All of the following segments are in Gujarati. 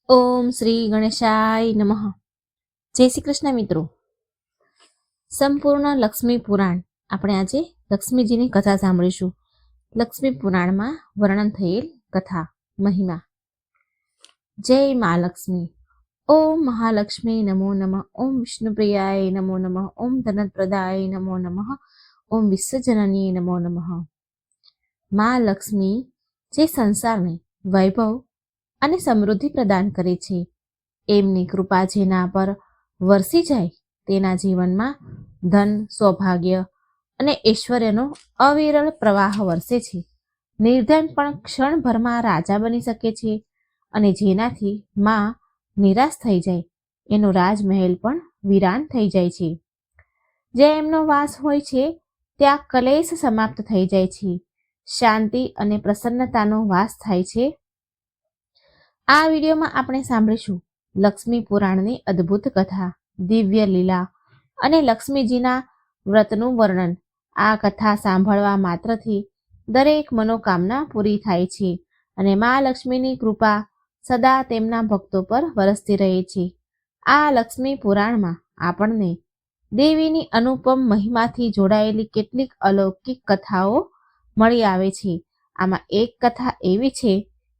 ઓમ શ્રી ગણેશાય નમઃ. જય શ્રી કૃષ્ણ મિત્રો. સંપૂર્ણ લક્ષ્મી પુરાણ આપણે આજે લક્ષ્મીજીની કથા સાંભળીશું. લક્ષ્મી પુરાણમાં વર્ણન થયેલ કથા મહિમા. જય મા લક્ષ્મી. ઓમ મહાલક્ષ્મી નમો નમઃ. ઓમ વિષ્ણુપ્રિયાય નમો નમઃ. ઓમ ધનપ્રદાય નમો નમઃ. ઓમ વિશ્વજનની નમો નમઃ. મા લક્ષ્મી જે સંસારને વૈભવ અને સમૃદ્ધિ પ્રદાન કરે છે, એમની કૃપા જેના પર વરસી જાય તેના જીવનમાં ધન, સૌભાગ્ય અને ઐશ્વર્યનો અવિરળ પ્રવાહ વરસે છે. નિર્ધન પણ ક્ષણભરમાં રાજા બની શકે છે અને જેનાથી માં નિરાશ થઈ જાય એનો રાજમહેલ પણ વિરાન થઈ જાય છે. જે એમનો વાસ હોય છે ત્યાં કલેશ સમાપ્ત થઈ જાય છે. શાંતિ અને પ્રસન્નતાનો વાસ થાય છે. આ વિડીયોમાં આપણે સાંભળીશું લક્ષ્મી પુરાણની અદ્ભુત કથા, દિવ્ય લીલા અને લક્ષ્મીજીના વ્રતનું વર્ણન. આ કથા સાંભળવા માત્રથી દરેક મનોકામના પૂરી થાય છે અને મા લક્ષ્મીની કૃપા સદા તેમના ભક્તો પર વરસતી રહે છે. આ લક્ષ્મી પુરાણમાં આપણને દેવીની અનુપમ મહિમાથી જોડાયેલી કેટલીક અલૌકિક કથાઓ મળી આવે છે. આમાં એક કથા એવી છે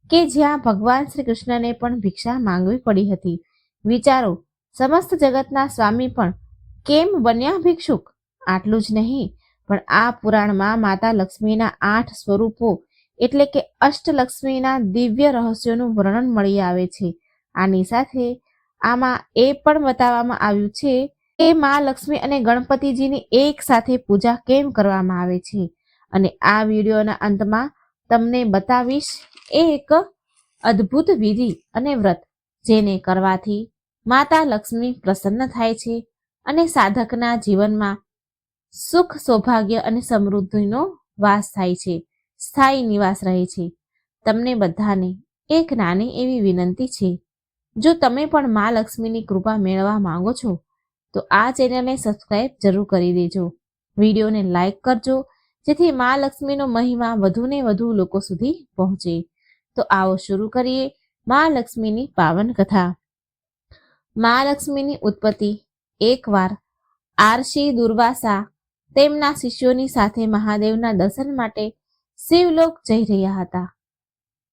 કે જ્યાં ભગવાન શ્રી કૃષ્ણને પણ ભિક્ષા માંગવી પડી હતી. વિચારો, સમસ્ત જગતના સ્વામી પણ કેમ બન્યા ભિક્ષુક? આટલું જ નહીં, પણ આ પુરાણમાં માતા લક્ષ્મીના 8 સ્વરૂપો એટલે કે અષ્ટલક્ષ્મીના દિવ્ય રહસ્યોનું વર્ણન મળી આવે છે. આની સાથે આમાં એ પણ બતાવવામાં આવ્યું છે કે મા લક્ષ્મી અને ગણપતિજીની એક સાથે પૂજા કેમ કરવામાં આવે છે. અને આ વિડીયોના અંતમાં તમને બતાવીશ એક અદ્ભુત વિધિ અને વ્રત જેને કરવાથી માતા લક્ષ્મી પ્રસન્ન થાય છે અને સાધકના જીવનમાં સુખ, સૌભાગ્ય અને સમૃદ્ધિનો વાસ થાય છે, સ્થાયી નિવાસ રહે છે. તમને બધાને એક નાની એવી વિનંતી છે, જો તમે પણ મા લક્ષ્મીની કૃપા મેળવવા માંગો છો તો આ ચેનલને સબસ્ક્રાઈબ જરૂર કરી દેજો. વિડીયોને લાઈક કરજો જેથી મા લક્ષ્મીનો મહિમા વધુને વધુ લોકો સુધી પહોંચે. તો આવો શરૂ કરીએ મા લક્ષ્મીની પાવન કથા. મા લક્ષ્મીની ઉત્પત્તિ. એકવાર આરસી દુર્વાસા તેમના શિષ્યોની સાથે મહાદેવના દર્શન માટે શિવલોક જઈ રહ્યા હતા.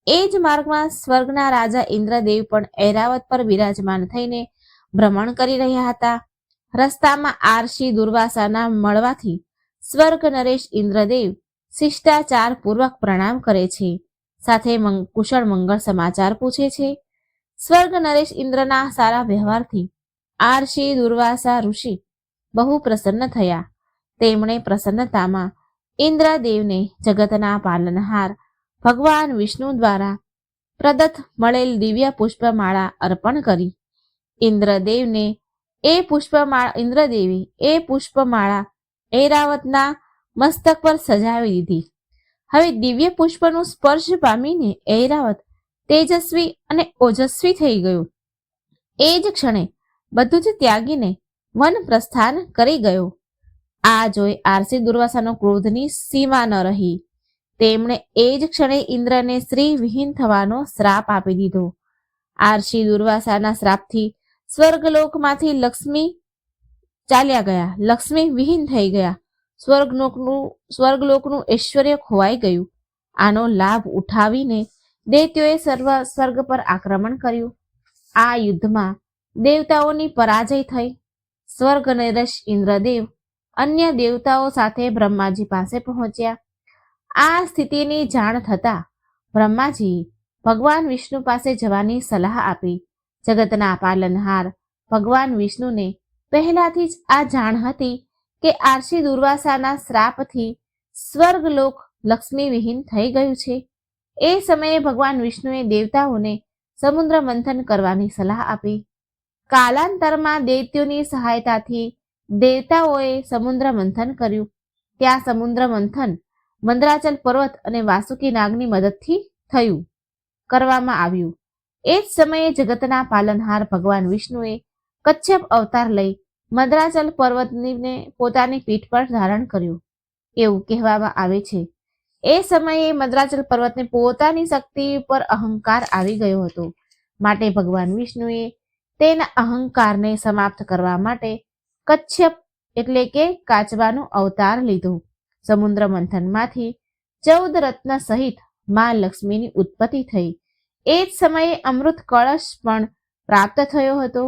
એ જ માર્ગમાં સ્વર્ગના રાજા ઇન્દ્રદેવ પણ ઐરાવત પર બિરાજમાન થઈને ભ્રમણ કરી રહ્યા હતા. રસ્તામાં આરસી દુર્વાસાના મળવાથી સ્વર્ગ નરેશ ઇન્દ્રદેવ શિષ્ટાચાર પૂર્વક પ્રણામ કરે છે, સાથે કુશળ મંગળ સમાચાર પૂછે છે. સ્વર્ગ નરેશ ઇન્દ્રના સારા વ્યવહારથી આરસી દુર્વાસા ઋષિ બહુ પ્રસન્ન થયા. તેમણે પ્રસન્નતામાં ઇન્દ્રદેવને જગતના પાલનહાર ભગવાન વિષ્ણુ દ્વારા પ્રદત્ત મળેલ દિવ્ય પુષ્પમાળા અર્પણ કરી. ઇન્દ્રદેવે એ પુષ્પમાળા ઐરાવતના મસ્તક પર સજાવી દીધી. હવે દિવ્ય પુષ્પનું સ્પર્શ પામીને ઐરાવત તેજસ્વી અને ઓજસ્વી થઈ ગયું. એ જ ક્ષણે બધું જ ત્યાગીને વન પ્રસ્થાન કરી ગયો. આ જોઈ આરસી દુર્વાસાનો ક્રોધની સીમા ન રહી. તેમણે એ જ ક્ષણે ઇન્દ્રને સ્ત્રી વિહીન થવાનો શ્રાપ આપી દીધો. આરસી દુર્વાસાના શ્રાપથી સ્વર્ગલોકમાંથી લક્ષ્મી ચાલ્યા ગયા. લક્ષ્મી વિહીન થઈ ગયા. સ્વર્ગલોકનું ઐશ્વર્ય ખોવાઈ ગયું. આનો લાભ ઉઠાવીને દૈત્યોએ સ્વર્ગ પર આક્રમણ કર્યું. આ યુદ્ધમાં દેવતાઓની પરાજય થઈ. સ્વર્ગ નરેશ ઇન્દ્રદેવ અન્ય દેવતાઓ સાથે બ્રહ્માજી પાસે પહોંચ્યા. આ સ્થિતિની જાણ થતાં બ્રહ્માજીએ ભગવાન વિષ્ણુ પાસે જવાની સલાહ આપી. જગતના પાલનહાર ભગવાન વિષ્ણુને પહેલાથી જ આ જાણ હતી કે આરસી દુર્વાસાના શ્રાપથી સ્વર્ગલોક લક્ષ્મી વિહીન થઈ ગયું છે. એ સમયે ભગવાન વિષ્ણુએ દેવતાઓને સમુદ્ર મંથન કરવાની સલાહ આપી. કાલાંતરમાં દૈત્યોની સહાયતાથી દેવતાઓએ સમુદ્ર મંથન કર્યું. ત્યાં સમુદ્ર મંથન મંદરાચલ પર્વત અને વાસુકી નાગની મદદથી કરવામાં આવ્યું. એ જ સમયે જગતના પાલનહાર ભગવાન વિષ્ણુએ કચ્છપ અવતાર લઈ મંદરાચલ પર્વતને પોતાની પીઠ પર ધારણ કર્યું. એવું કહેવામાં આવે છે એ સમયે મંદરાચલ પર્વતને પોતાની શક્તિ પર અહંકાર આવી ગયો હતો. માટે ભગવાન વિષ્ણુએ તેના અહંકારને સમાપ્ત કરવા માટે કચ્છપ એટલે કે કાચબાનો અવતાર લીધો. સમુદ્ર મંથનમાંથી 14 રત્ન સહિત મા લક્ષ્મીની ઉત્પત્તિ થઈ. એ જ સમયે અમૃત કળશ પણ પ્રાપ્ત થયો હતો.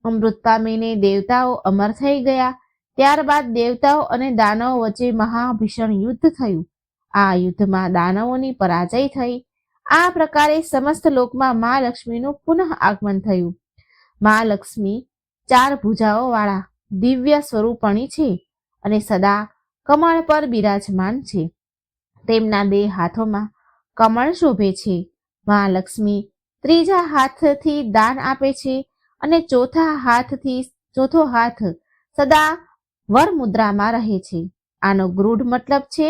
અમૃત પામીને દેવતાઓ અમર થઈ ગયા. ત્યારબાદ દેવતાઓ અને દાનવો વચ્ચે મહાભીષણ યુદ્ધ થયું. આ યુદ્ધમાં દાનવોની પરાજય થઈ. આ પ્રકારે સમસ્ત લોકમાં મા લક્ષ્મીનું પુનઃ આગમન થયું. મા લક્ષ્મી 4 ભુજાઓ વાળા દિવ્ય સ્વરૂપણી છે અને સદા કમળ પર બિરાજમાન છે. તેમના 2 હાથોમાં કમળ શોભે છે. મા લક્ષ્મી ત્રીજા હાથથી દાન આપે છે અને ચોથો હાથ સદા વર મુદ્રામાં રહે છે. આનો ગૂઢ મતલબ છે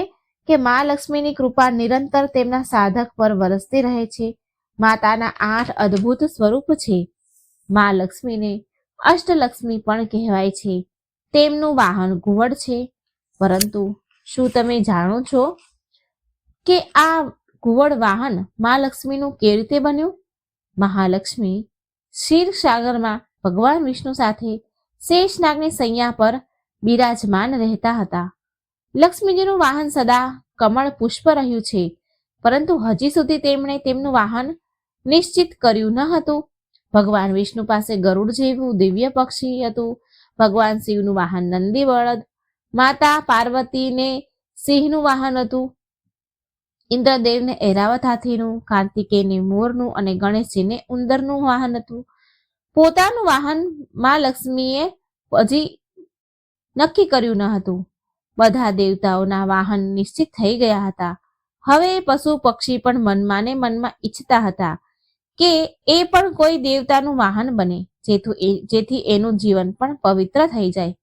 કે મા લક્ષ્મીની કૃપા નિરંતર તેમના સાધક પર વરસતી રહે છે. માતાના 8 અદ્ભુત સ્વરૂપ છે. મા લક્ષ્મીને અષ્ટલક્ષ્મી પણ કહેવાય છે. તેમનું વાહન ઘુવડ છે. પરંતુ શું તમે જાણો છો કે આ ઘુવડ વાહન મા લક્ષ્મીનું કેવી રીતે બન્યું? મહાલક્ષ્મી ક્ષીરસાગરમાં ભગવાન વિષ્ણુ સાથે શેષનાગની સૈયા પર બિરાજમાન રહેતા હતા. લક્ષ્મીજીનું વાહન સદા કમળ પુષ્પ રહ્યું છે, પરંતુ હજી સુધી તેમણે તેમનું વાહન નિશ્ચિત કર્યું ન હતું. ભગવાન વિષ્ણુ પાસે ગરુડ જેવું દિવ્ય પક્ષી હતું. ભગવાન શિવનું વાહન નંદી બળદ, માતા પાર્વતીને સિંહનું વાહન હતું, ઇન્દ્રદેવને ઐરાવત હાથીનું, કાર્તિકેયને મોરનું અને ગણેશજીને ઉંદરનું વાહન હતું. પોતાનું વાહન મા લક્ષ્મીએ હજી નક્કી કર્યું ન હતું. બધા દેવતાઓના વાહન નિશ્ચિત થઈ ગયા હતા. હવે પશુ પક્ષી પણ મનમાં ને મનમાં ઈચ્છતા હતા કે એ પણ કોઈ દેવતાનું વાહન બને, જેથી એનું જીવન પણ પવિત્ર થઈ જાય.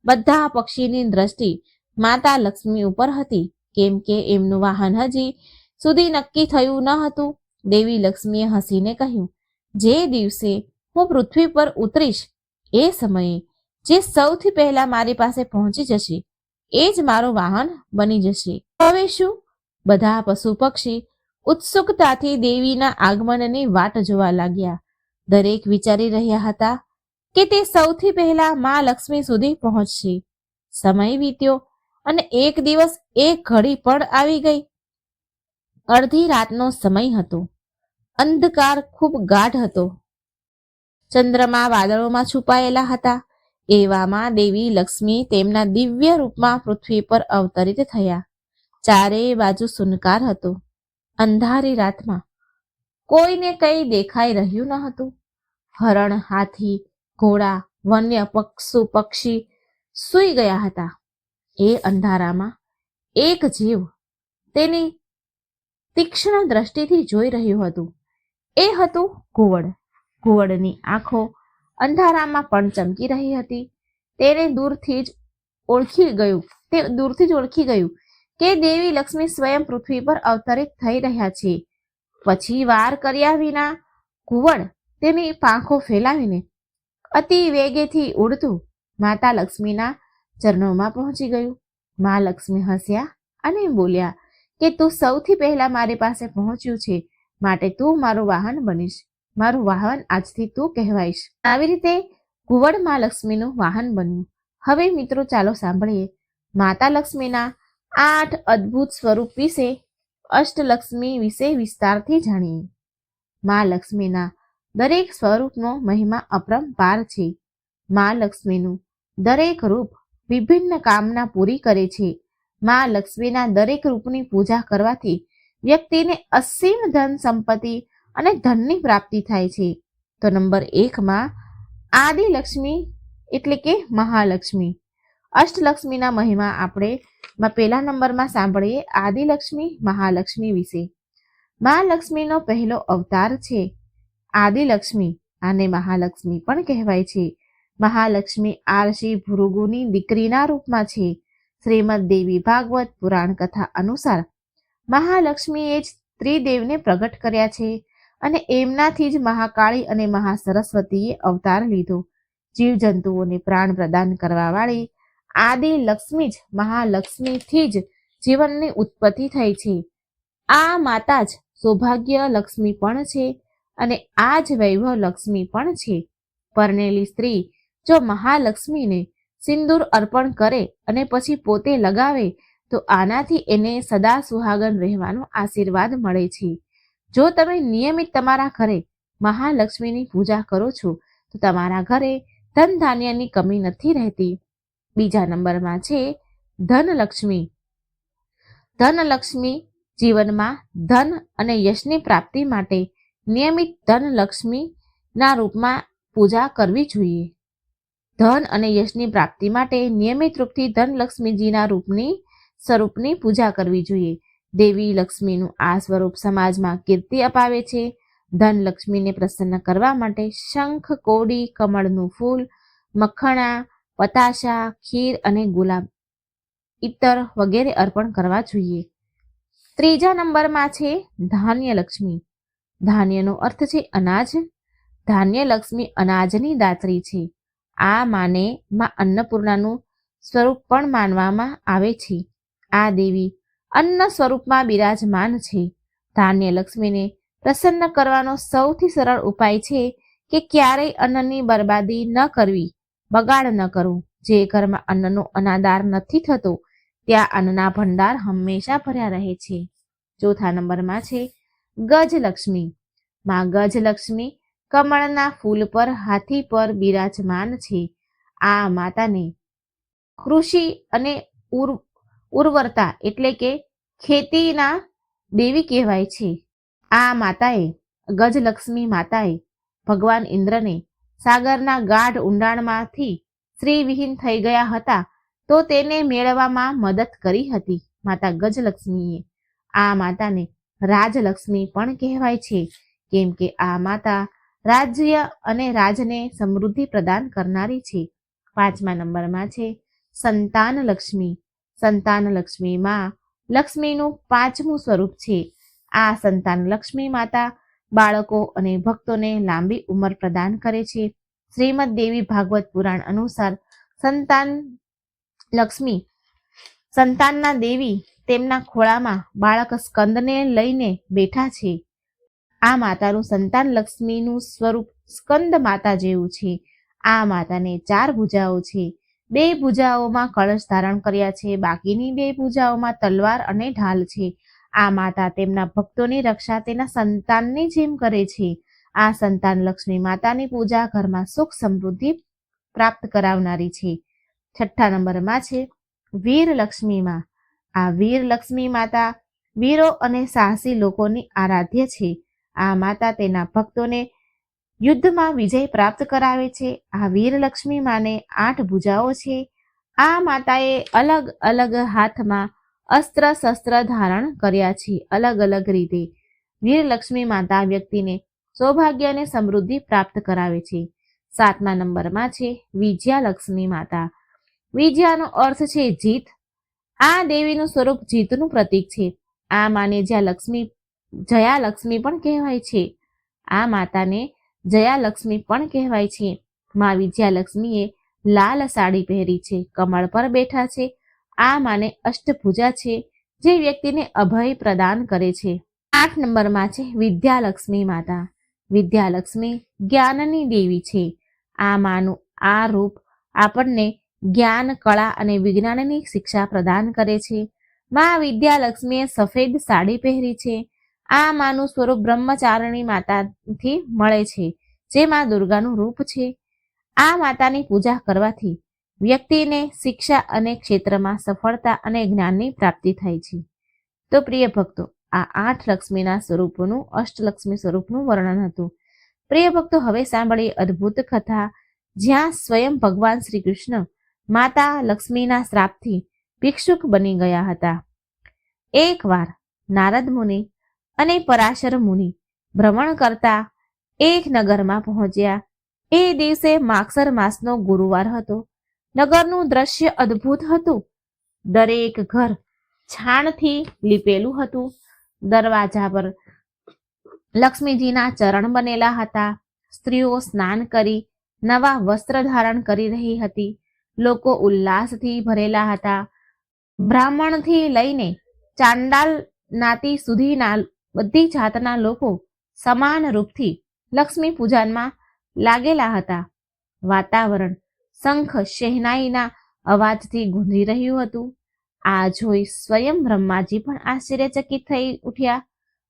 બધા પક્ષીની દ્રષ્ટિ માતા લક્ષ્મી ઉપર હતી, કેમ કે એમનું વાહન હજી સુધી નક્કી થયું ન હતું. દેવી લક્ષ્મીએ હસીને કહ્યું, જે દિવસે હું પૃથ્વી પર ઉતરીશ એ સમયે જે સૌથી પહેલા મારી પાસે પહોંચી જશે એ જ મારું વાહન બની જશે. હવે શું? બધા પશુ પક્ષી ઉત્સુકતાથી દેવીના આગમનની વાટ જોવા લાગ્યા. દરેક વિચારી રહ્યા હતા કે તે સૌથી પહેલા મા લક્ષ્મી સુધી પહોંચશે. સમય વીત્યો અને એક દિવસ એક ઘડી પણ આવી ગઈ. અડધી રાતનો સમય હતો. અંધકાર ખૂબ ગાઢ હતો. ચંદ્રમા વાદળોમાં છુપાયેલા હતા. એવામાં દેવી લક્ષ્મી તેમના દિવ્ય રૂપમાં પૃથ્વી પર અવતરિત થયા. ચારેય બાજુ સુનકાર હતો. અંધારી રાતમાં કોઈને કંઈ દેખાઈ રહ્યું ન હતું. હરણ, હાથી, ઘોડા, વન્ય પક્ષી સૂઈ ગયા હતા. એ અંધારામાં એક જીવ તેની તીક્ષ્ણ દ્રષ્ટિથી જોઈ રહ્યું હતું. એ હતું ઘુવડ. ઘુવડની આંખો અંધારામાં પણ ચમકી રહી હતી. તેને દૂરથી જ ઓળખી ગયું કે દેવી લક્ષ્મી સ્વયં પૃથ્વી પર અવતરિત થઈ રહ્યા છે. પછી વાર કર્યા વિના ઘુવડ તેની પાંખો ફેલાવીને અતિ વેગેથી ઉડતું માતા લક્ષ્મીના ચરણોમાં પહોંચી ગયું. મા લક્ષ્મી હસ્યા અને બોલ્યા કે તું સૌથી પહેલા મારી પાસે પહોંચ્યું છે, માટે તું મારું વાહન બનીશ. મારું વાહન આજથી તું કહેવાઈશ. આવી રીતે ઘુવડ મા લક્ષ્મીનું વાહન બન્યું. હવે મિત્રો ચાલો સાંભળીએ માતા લક્ષ્મીના 8 અદ્ભુત સ્વરૂપ વિશે, અષ્ટલક્ષ્મી વિશે વિસ્તારથી જાણીએ. મા લક્ષ્મીના દરેક સ્વરૂપનો મહિમા અપરંપાર છે. મા લક્ષ્મીનું દરેક રૂપ વિભિન્ન કામના પૂરી કરે છે. મા લક્ષ્મીના દરેક રૂપની પૂજા કરવાથી વ્યક્તિને અસીમ ધન સંપત્તિ અને ધનની પ્રાપ્તિ થાય છે. તો નંબર 1 માં આદિલક્ષ્મી એટલે કે મહાલક્ષ્મી. અષ્ટલક્ષ્મીના મહિમા આપણે પહેલા નંબરમાં સાંભળીએ આદિલક્ષ્મી મહાલક્ષ્મી વિશે. મહાલક્ષ્મીનો પહેલો અવતાર છે આદિલક્ષ્મી. આને મહાલક્ષ્મી પણ કહેવાય છે. મહાલક્ષ્મી આરસી ભૃગુની દીકરીના રૂપમાં છે. શ્રીમદ દેવી ભાગવત પુરાણ કથા અનુસાર મહાલક્ષ્મીએ જ ત્રિદેવને પ્રગટ કર્યા છે અને એમનાથી જ મહાકાળી અને મહાસરસ્વતીએ અવતાર લીધો. જીવજંતુઓને પ્રાણ પ્રદાન કરવાવાળી આદિ લક્ષ્મી જ મહાલક્ષ્મીથી જ જીવનની ઉત્પત્તિ થઈ છે. આ માતા જ સૌભાગ્ય લક્ષ્મી પણ છે અને આ જ વૈભવ લક્ષ્મી પણ છે. પરણેલી સ્ત્રી જો મહાલક્ષ્મીને સિંદૂર અર્પણ કરે અને પછી પોતે લગાવે તો આનાથી એને સદા સુહાગન રહેવાનો આશીર્વાદ મળે છે. જો તમે નિયમિત તમારા ઘરે મહાલક્ષ્મીની પૂજા કરો છો તો તમારા ઘરે ધન ધાન્યની કમી નથી રહેતી. બીજા નંબરમાં છે ધનલક્ષ્મી. ધનલક્ષ્મી જીવનમાં ધન અને યશની પ્રાપ્તિ માટે નિયમિત ધનલક્ષ્મીના રૂપમાં પૂજા કરવી જોઈએ. ધન અને યશની પ્રાપ્તિ માટે નિયમિત રૂપથી ધનલક્ષ્મીજીના સ્વરૂપની પૂજા કરવી જોઈએ. દેવી લક્ષ્મીનું આ સ્વરૂપ સમાજમાં કીર્તિ અપાવે છે. ધનલક્ષ્મીને પ્રસન્ન કરવા માટે શંખ, કોડી, કમળનું ફૂલ, મખણા, પતાશા, ખીર અને ગુલાબ ઇત્તર વગેરે અર્પણ કરવા જોઈએ. ત્રીજા નંબરમાં છે ધાન્યલક્ષ્મી. ધાન્યનો અર્થ છે અનાજ. ધાન્યલક્ષ્મી અનાજની દાત્રી છે. આ માને માં અન્નપૂર્ણાનું સ્વરૂપ પણ માનવામાં આવે છે. આ દેવી અન્ન સ્વરૂપમાં બિરાજમાન છે. ધાન્યલક્ષ્મીને પ્રસન્ન કરવાનો સૌથી સરળ ઉપાય છે કે ક્યારેય અન્નની બરબાદી ન કરવી, બગાડ ન કરવું. જે ઘરમાં અન્નનો અનાદાર નથી થતો ત્યાં અન્નના ભંડાર હંમેશા ભર્યા રહે છે. ચોથા નંબરમાં છે ગજલક્ષ્મી. માં ગજલક્ષ્મી કમળના ફૂલ પર હાથી પર બિરાજમાન છે. આ માતાને કૃષિ અને ઉર્વરતા એટલે કે ખેતીના દેવી કહેવાય છે. આ માતાએ ગજલક્ષ્મી માતાએ ભગવાન ઇન્દ્રને સાગરના ગાઢ ઊંડાણમાંથી શ્રીવિહીન થઈ ગયા હતા તો તેને મેળવવામાં મદદ કરી હતી. માતા ગજલક્ષ્મીએ આ માતાને રાજલક્ષ્મી પણ કહેવાય છે, કેમ કે આ માતા રાજ્ય અને રાજને સમૃદ્ધિ પ્રદાન કરનારી છે. પાંચમા નંબરમાં છે સંતાનલક્ષ્મી. સંતાનલક્ષ્મીમાં લક્ષ્મીનું પાંચમું સ્વરૂપ છે. આ સંતાનલક્ષ્મી માતા બાળકો અને ભક્તોને લાંબી ઉંમર પ્રદાન કરે છે. શ્રીમદ દેવી ભાગવત પુરાણ અનુસાર સંતાનલક્ષ્મી સંતાનના દેવી તેમના ખોળામાં બાળક સ્કંદને લઈને બેઠા છે. આ માતાનું સંતાનલક્ષ્મીનું સ્વરૂપ સ્કંદ માતા જેવું છે. આ માતાને 4 ભુજાઓ છે. 2 ભુજાઓમાં કળશ ધારણ કર્યા છે. બાકીની 2 ભુજાઓમાં તલવાર અને ઢાલ છે. આ માતા તેમના ભક્તોની રક્ષા તેના સંતાનની જેમ કરે છે. આ સંતાનલક્ષ્મી માતાની પૂજા ઘરમાં સુખ સમૃદ્ધિ પ્રાપ્ત કરાવનારી છે. છઠ્ઠા નંબરમાં છે વીરલક્ષ્મીમાં. આ વીરલક્ષ્મી માતા વીરો અને સાહસી લોકોની આરાધ્ય છે. આ માતા તેના ભક્તોને યુદ્ધમાં વિજય પ્રાપ્ત કરાવે છે. આ વીરલક્ષ્મી માને 8 ભુજાઓ છે. આ માતાએ અલગ અલગ હાથમાં અસ્ત્ર શસ્ત્ર ધારણ કર્યા છે. અલગ અલગ રીતે વીરલક્ષ્મી માતા વ્યક્તિને સૌભાગ્ય અને સમૃદ્ધિ પ્રાપ્ત કરાવે છે. 7મા નંબરમાં છે વિજયાલક્ષ્મી માતા. વિજયાનો અર્થ છે જીત. આ દેવીનું સ્વરૂપ જીતનું પ્રતીક છે. આ માને જયાલક્ષ્મી પણ કહેવાય છે. આ માતાને જયાલક્ષ્મી પણ કહેવાય છે. માં વિજયાલક્ષ્મીએ લાલ સાડી પહેરી છે, કમળ પર બેઠા છે. આ માને અષ્ટભુજા છે, જે વ્યક્તિને અભય પ્રદાન કરે છે. 8 નંબરમાં છે વિદ્યાલક્ષ્મી માતા. વિદ્યાલક્ષ્મી જ્ઞાનની દેવી છે. આ માનું આ રૂપ આપણને જ્ઞાન, કળા અને વિજ્ઞાનની શિક્ષા પ્રદાન કરે છે. માં વિદ્યાલક્ષ્મીએ સફેદ સાડી પહેરી છે. આ માનું સ્વરૂપ બ્રહ્મચારિણી માતાથી મળે છે, જે માં દુર્ગાનું રૂપ છે. આ માતાની પૂજા કરવાથી વ્યક્તિને શિક્ષા અને ક્ષેત્રમાં સફળતા અને જ્ઞાનની પ્રાપ્તિ થાય છે. તો પ્રિય ભક્તો, આ 8 લક્ષ્મીના સ્વરૂપોનું અષ્ટલક્ષ્મી સ્વરૂપનું વર્ણન હતું. પ્રિય ભક્તો, હવે સાંભળીએ અદ્ભુત કથા, જ્યાં સ્વયં ભગવાન શ્રી કૃષ્ણ માતા લક્ષ્મીના શ્રાપથી ભિક્ષુક બની ગયા હતા. એકવાર નારદ મુનિ અને પરાશર મુનિ ભ્રમણ કરતા એક નગરમાં પહોંચ્યા. એ દિવસે માગસર માસનો ગુરુવાર હતો. નગરનું દ્રશ્ય અદ્ભુત હતું. દરેક ઘર છાણથી લીપેલું હતું. દરવાજા પર લક્ષ્મીજીના ચરણ બનેલા હતા. સ્ત્રીઓ સ્નાન કરી નવા વસ્ત્ર ધારણ કરી રહી હતી. લોકો ઉલ્લાસથી ભરેલા હતા. બ્રાહ્મણથી લઈને ચાંડાલ નાતી સુધીના બધી જાતના લોકો સમાન રૂપથી લક્ષ્મી પૂજનમાં લાગેલા હતા. વાતાવરણ શંખ શહેનાઈના અવાજથી ગુંજી રહ્યું હતું. આ જોઈ સ્વયં બ્રહ્માજી પણ આશ્ચર્યચકિત થઈ ઉઠ્યા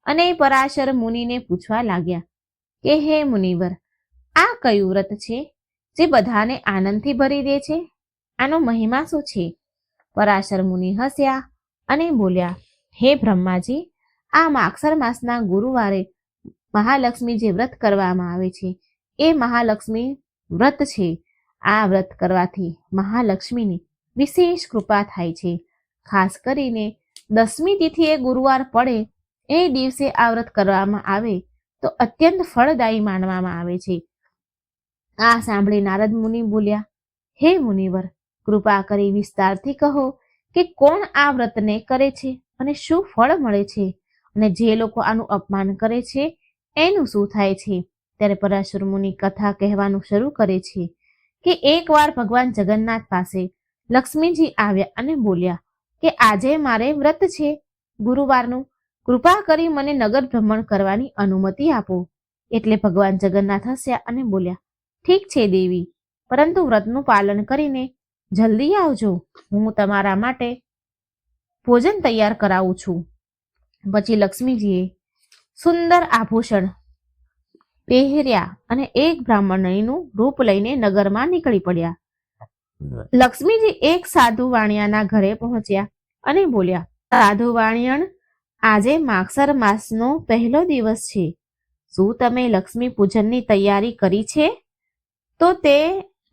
અને પરાશર મુનિને પૂછવા લાગ્યા કે હે મુનિવર, આ કયું વ્રત છે જે બધાને આનંદથી ભરી દે છે? આનો મહિમા શું છે? પરાશર મુનિ હસ્યા અને બોલ્યા, હે બ્રહ્માજી, આ માગસર માસના ગુરુવારે મહાલક્ષ્મી જે વ્રત કરવામાં આવે છે એ મહાલક્ષ્મી વ્રત છે. આ વ્રત કરવાથી મહાલક્ષ્મીની વિશેષ કૃપા થાય છે. ખાસ કરીને 10મી તિથિએ ગુરુવાર પડે એ દિવસે આ વ્રત કરવામાં આવે તો અત્યંત ફળદાયી માનવામાં આવે છે. આ સાંભળી નારદ મુનિ બોલ્યા, હે મુનિવર, કૃપા કરી વિસ્તારથી કહો કે કોણ આ વ્રતને કરે છે અને શું ફળ મળે છે, અને જે લોકો આનું અપમાન કરે છે એનું શું થાય છે? ત્યારે પરાશર મુનિ કથા કહેવાનું શરૂ કરે છે કે એકવાર ભગવાન જગન્નાથ પાસે લક્ષ્મીજી આવ્યા અને બોલ્યા કે આજે મારે વ્રત છે ગુરુવારનું, કૃપા કરી મને નગર ભ્રમણ કરવાની અનુમતિ આપો. એટલે ભગવાન જગન્નાથ હસ્યા અને બોલ્યા, ઠીક છે દેવી, પરંતુ વ્રતનું પાલન કરીને જલ્દી આવજો, હું તમારા માટે ભોજન તૈયાર કરાવું છું. પછી લક્ષ્મીજીએ સુંદર આભૂષણ પહેર્યા અને એક બ્રાહ્મણીનું રૂપ લઈને નગરમાં નીકળી પડ્યા. લક્ષ્મીજી એક સાધુ વાણિયાના ઘરે પહોંચ્યા અને બોલ્યા, સાધુ વાણિયણ, આજે માગસર માસનો પહેલો દિવસ છે. શું તમે લક્ષ્મી પૂજનની તૈયારી કરી છે? તો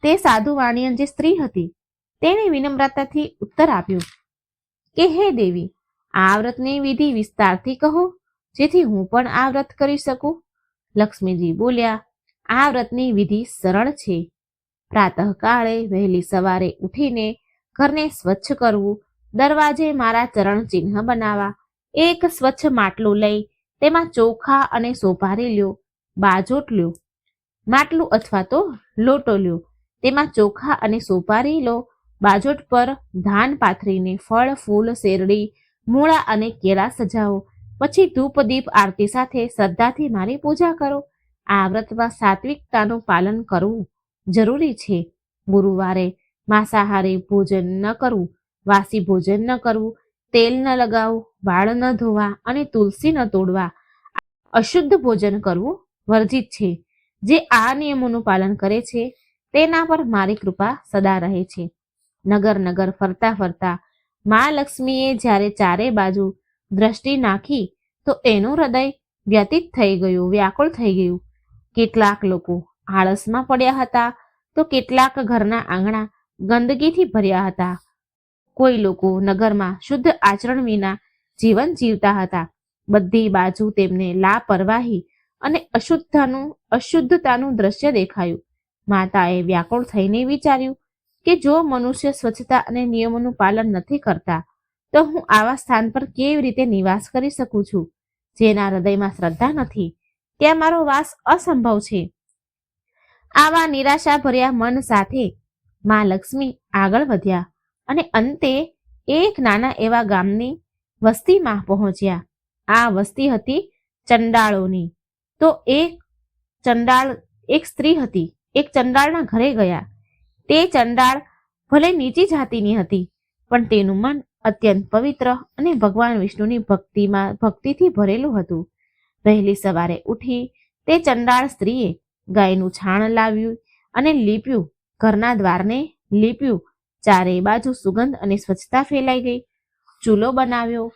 તે સાધુ વાણિયણ જે સ્ત્રી હતી તેણે વિનમ્રતાથી ઉત્તર આપ્યો કે હે દેવી, આ વ્રતની વિધિ વિસ્તારથી કહો જેથી હું પણ આ વ્રત કરી શકું. લક્ષ્મીજી બોલ્યા, આ વ્રતની વિધિ સરળ છે. પ્રાતઃકાળે વહેલી સવારે ઉઠીને ઘરને સ્વચ્છ કરવું, દરવાજે મારા ચરણ ચિહ્ન બનાવવા, એક સ્વચ્છ માટલું લઈ તેમાં ચોખા અને સોપારી લ્યો, બાજોટ લ્યો, માટલું અથવા તો લોટો લ્યો, તેમાં ચોખા અને સોપારી લો, બાજોટ પર ધાન પાથરીને ફળ ફૂલ શેરડી મૂળા અને કેળા સજાવો. પછી ધૂપ દીપ આરતી સાથે શ્રદ્ધાથી મારી પૂજા કરો. આ વ્રતમાં સાત્વિકતાનું પાલન કરવું જરૂરી છે. ગુરુવારે માંસાહારી ભોજન ન કરવું, વાસી ભોજન ન કરવું, તેલ ન લગાવવું, વાળ ન ધોવા અને તુલસી ન તોડવા, અશુદ્ધ ભોજન કરવું વર્જિત છે. જે આ નિયમોનું પાલન કરે છે તેના પર મારી કૃપા સદા રહે છે. નગર નગર ફરતા ફરતા મા લક્ષ્મીએ જ્યારે ચારે બાજુ દ્રષ્ટિ નાખી તો એનું હૃદય વ્યતીત થઈ ગયું, વ્યાકુળ થઈ ગયું. કેટલાક લોકો આળસમાં પડ્યા હતા તો કેટલાક ઘરના આંગણા ગંદકીથી ભર્યા હતા. કોઈ લોકો નગરમાં શુદ્ધ આચરણ વિના જીવન જીવતા હતા. બધી બાજુ તેમને લાપરવાહી અને અશુદ્ધતાનું દ્રશ્ય દેખાયું. માતાએ વ્યાકુળ થઈને વિચાર્યું કે જો મનુષ્ય સ્વચ્છતા અને નિયમોનું પાલન નથી કરતા તો હું આવા સ્થાન પર કેવી રીતે નિવાસ કરી શકું છું? જેના હૃદયમાં શ્રદ્ધા નથી ત્યાં મારો વાસ અસંભવ છે. આવા નિરાશા ભર્યા મન સાથે મા લક્ષ્મી આગળ વધ્યા અને અંતે એક નાના એવા ગામની વસ્તીમાં પહોંચ્યા. આ વસ્તી હતી ચંડાળોની. તો એક સ્ત્રી હતી, એક ચંડાળના ઘરે ગયા. તે ચંડાળ ભલે નીચી જાતિની હતી પણ તેનું મન અત્યંત પવિત્ર અને ભગવાન વિષ્ણુની ભક્તિથી ભરેલું હતું. વહેલી સવારે ઉઠી તે ચંડાળ સ્ત્રીએ ગાયનું છાણ લાવ્યું અને લીપ્યું, ઘરના દ્વારને લીપ્યું. ચારે બાજુ સુગંધ અને સ્વચ્છતા ફેલાઈ ગઈ. ચૂલો બનાવ્યો,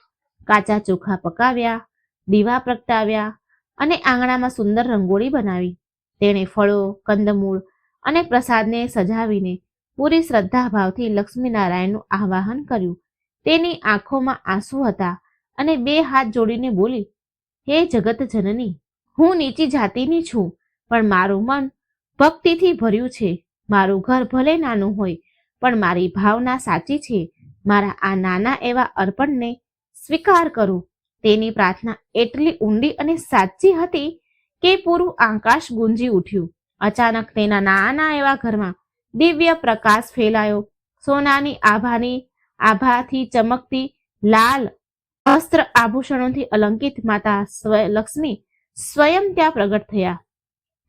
કાચા ચોખા પકાવ્યા, દીવા પ્રગટાવ્યા અને આંગણામાં સુંદર રંગોળી બનાવી. તેણે ફળો, કંદમૂળ અને પ્રસાદને સજાવીને પૂરી શ્રદ્ધાભાવથી લક્ષ્મીનારાયણનું આવાહન કર્યું. તેની આંખોમાં આંસુ હતા અને 2 હાથ જોડીને બોલી, હે જગત જનની, હું નીચી જાતિની છું પણ મારું મન ભક્તિથી ભર્યું છે. મારું ઘર ભલે નાનું હોય પણ મારી ભાવના સાચી છે. મારા આ નાના એવા અર્પણને સ્વીકાર કરું. તેની પ્રાર્થના એટલી ઊંડી અને સાચી હતી કે પૂરું આકાશ ગુંજી ઉઠ્યું. અચાનક તેના નાના એવા ઘરમાં દિવ્ય પ્રકાશ ફેલાયો. સોનાની આભાથી ચમકતી લાલ વસ્ત્ર આભૂષણોથી અલંકિત માતા લક્ષ્મી સ્વયં ત્યાં પ્રગટ થયા.